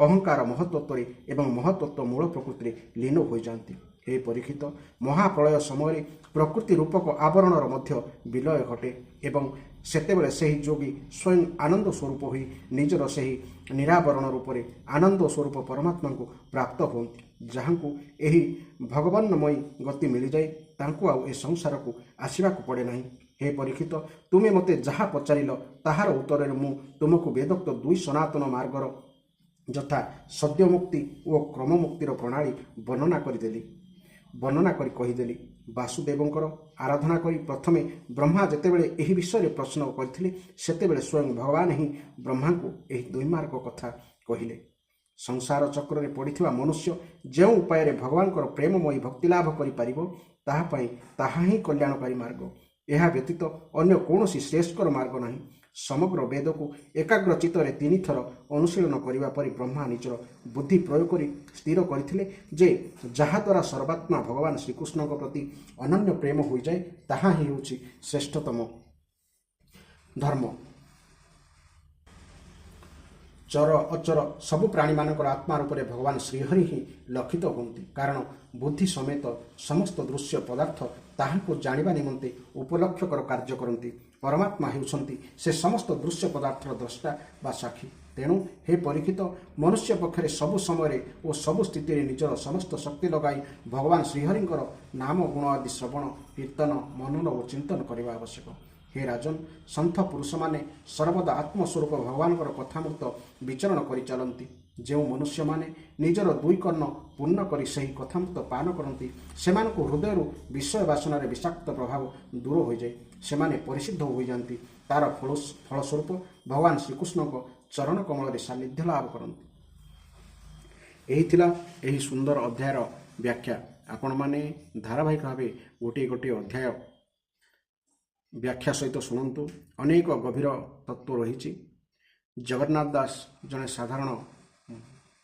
S1: ଅହଙ୍କାର ମହତ୍ତତ୍ୱରେ ଏବଂ ମହତ୍ତତ୍ୱ ମୂଳ ପ୍ରକୃତିରେ ଲୀନ ହୋଇଯାଆନ୍ତି। ଏ ପରୀକ୍ଷିତ, ମହାପ୍ରଳୟ ସମୟରେ ପ୍ରକୃତି ରୂପକ ଆବରଣର ମଧ୍ୟ ବିଲୟ ଘଟେ ଏବଂ ସେତେବେଳେ ସେହି ଯୋଗୀ ସ୍ୱୟଂ ଆନନ୍ଦ ସ୍ୱରୂପ ହୋଇ ନିଜର ସେହି ନିରାବରଣ ରୂପରେ ଆନନ୍ଦ ସ୍ୱରୂପ ପରମାତ୍ମାଙ୍କୁ ପ୍ରାପ୍ତ ହୁଅନ୍ତି। ଯାହାଙ୍କୁ ଏହି ଭଗବାନମୟୀ ଗତି ମିଳିଯାଏ, ତାଙ୍କୁ ଆଉ ଏ ସଂସାରକୁ ଆସିବାକୁ ପଡ଼େ ନାହିଁ। ହେ ପରୀକ୍ଷିତ, ତୁମେ ମୋତେ ଯାହା ପଚାରିଲ, ତାହାର ଉତ୍ତରରେ ମୁଁ ତୁମକୁ ବେଦୋକ୍ତ ଦୁଇ ସନାତନ ମାର୍ଗର ଯଥା ସଦ୍ୟମୁକ୍ତି ଓ କ୍ରମମୁକ୍ତିର ପ୍ରଣାଳୀ ବର୍ଣ୍ଣନା କରି କହିଦେଲି। ବାସୁଦେବଙ୍କର ଆରାଧନା କରି ପ୍ରଥମେ ବ୍ରହ୍ମା ଯେତେବେଳେ ଏହି ବିଷୟରେ ପ୍ରଶ୍ନ କରିଥିଲେ, ସେତେବେଳେ ସ୍ୱୟଂ ଭଗବାନ ହିଁ ବ୍ରହ୍ମାଙ୍କୁ ଏହି ଦୁଇ ମାର୍ଗ କଥା କହିଲେ। ସଂସାର ଚକ୍ରରେ ପଡ଼ିଥିବା ମନୁଷ୍ୟ ଯେଉଁ ଉପାୟରେ ଭଗବାନଙ୍କର ପ୍ରେମମୟୀ ଭକ୍ତି ଲାଭ କରିପାରିବ ତାହା ପାଇଁ ତାହା ହିଁ କଲ୍ୟାଣକାରୀ ମାର୍ଗ। ଏହା ବ୍ୟତୀତ ଅନ୍ୟ କୌଣସି ଶ୍ରେଷ୍ଠକର ମାର୍ଗ ନାହିଁ। ସମଗ୍ର ବେଦକୁ ଏକାଗ୍ର ଚିତ୍ତରେ 3 ଥର ଅନୁଶୀଳନ କରିବା ପରେ ବ୍ରହ୍ମା ନିଜର ବୁଦ୍ଧି ପ୍ରୟୋଗ କରି ସ୍ଥିର କରିଥିଲେ ଯେ ଯାହାଦ୍ୱାରା ସର୍ବାତ୍ମା ଭଗବାନ ଶ୍ରୀକୃଷ୍ଣଙ୍କ ପ୍ରତି ଅନନ୍ୟ ପ୍ରେମ ହୋଇଯାଏ ତାହା ହିଁ ହେଉଛି ଶ୍ରେଷ୍ଠତମ ଧର୍ମ। ଚର ଅଚର ସବୁ ପ୍ରାଣୀମାନଙ୍କର ଆତ୍ମା ରୂପରେ ଭଗବାନ ଶ୍ରୀହରି ହିଁ ଲକ୍ଷିତ ହୁଅନ୍ତି, କାରଣ ବୁଦ୍ଧି ସମେତ ସମସ୍ତ ଦୃଶ୍ୟ ପଦାର୍ଥ ତାହାଙ୍କୁ ଜାଣିବା ନିମନ୍ତେ ଉପଲକ୍ଷକର କାର୍ଯ୍ୟ କରନ୍ତି। ପରମାତ୍ମା ହେଉଛନ୍ତି ସେ ସମସ୍ତ ଦୃଶ୍ୟ ପଦାର୍ଥର ଦ୍ରଷ୍ଟା ବା ସାକ୍ଷୀ। ତେଣୁ ହେ ପରୀକ୍ଷିତ, ମନୁଷ୍ୟ ପକ୍ଷରେ ସବୁ ସମୟରେ ଓ ସବୁ ସ୍ଥିତିରେ ନିଜର ସମସ୍ତ ଶକ୍ତି ଲଗାଇ ଭଗବାନ ଶ୍ରୀହରିଙ୍କର ନାମ ଗୁଣ ଆଦି ଶ୍ରବଣ, କୀର୍ତ୍ତନ, ମନନ ଓ ଚିନ୍ତନ କରିବା ଆବଶ୍ୟକ। ହେ ରାଜନ, ସନ୍ଥ ପୁରୁଷମାନେ ସର୍ବଦା ଆତ୍ମସ୍ୱରୂପ ଭଗବାନଙ୍କର କଥାମୃତ ବିଚରଣ କରିଚାଲନ୍ତି। ଯେଉଁ ମନୁଷ୍ୟମାନେ ନିଜର 2 କର୍ଣ୍ଣ ପୂର୍ଣ୍ଣ କରି ସେହି କଥାମୃତ ପାନ କରନ୍ତି ସେମାନଙ୍କ ହୃଦୟରୁ ବିଷୟ ବାସନାରେ ବିଷାକ୍ତ ପ୍ରଭାବ ଦୂର ହୋଇଯାଏ, ସେମାନେ ପରିଶୁଦ୍ଧ ହୋଇଯାଆନ୍ତି। ତାର ଫଳସ୍ୱରୂପ ଭଗବାନ ଶ୍ରୀକୃଷ୍ଣଙ୍କ ଚରଣ କମଳରେ ସାନ୍ନିଧ୍ୟ ଲାଭ କରନ୍ତି। ଏହି ଥିଲା ଏହି ସୁନ୍ଦର ଅଧ୍ୟାୟର ବ୍ୟାଖ୍ୟା। ଆପଣମାନେ ଧାରାବାହିକ ଭାବେ ଗୋଟିଏ ଗୋଟିଏ ଅଧ୍ୟାୟ ବ୍ୟାଖ୍ୟା ସହିତ ଶୁଣନ୍ତୁ। ଅନେକ ଗଭୀର ତତ୍ତ୍ୱ ରହିଛି। ଜଗନ୍ନାଥ ଦାସ ଜଣେ ସାଧାରଣ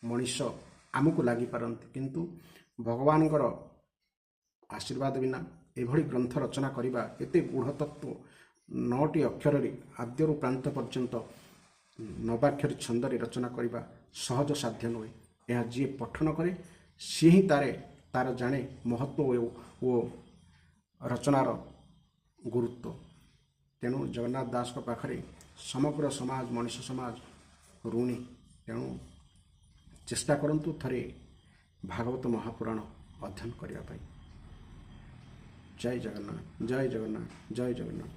S1: ମଣିଷ ଆମକୁ ଲାଗିପାରନ୍ତି, କିନ୍ତୁ ଭଗବାନଙ୍କର ଆଶୀର୍ବାଦ ବିନା ଏଭଳି ଗ୍ରନ୍ଥ ରଚନା କରିବା, ଏତେ ଗୂଢ଼ ତତ୍ତ୍ୱ 9ଟି ଅକ୍ଷରରେ ଆଦ୍ୟରୁ ପ୍ରାନ୍ତ ପର୍ଯ୍ୟନ୍ତ 9 ଛନ୍ଦରେ ରଚନା କରିବା ସହଜ ସାଧ୍ୟ ନୁହେଁ। ଏହା ଯିଏ ପଠନ କରେ ସିଏ ହିଁ ତାର ଜାଣେ ମହତ୍ତ୍ୱ ଓ ରଚନାର ଗୁରୁତ୍ୱ। ତେଣୁ ଜଗନ୍ନାଥ ଦାସଙ୍କ ପାଖରେ ସମଗ୍ର ସମାଜ, ମଣିଷ ସମାଜ ଋଣୀ। ତେଣୁ ଚେଷ୍ଟା କରନ୍ତୁ ଥରେ ଭାଗବତ ମହାପୁରାଣ ଅଧ୍ୟୟନ କରିବା ପାଇଁ। ଜୟ ଜଗନ୍ନାଥ, ଜୟ ଜଗନ୍ନାଥ, ଜୟ ଜଗନ୍ନାଥ।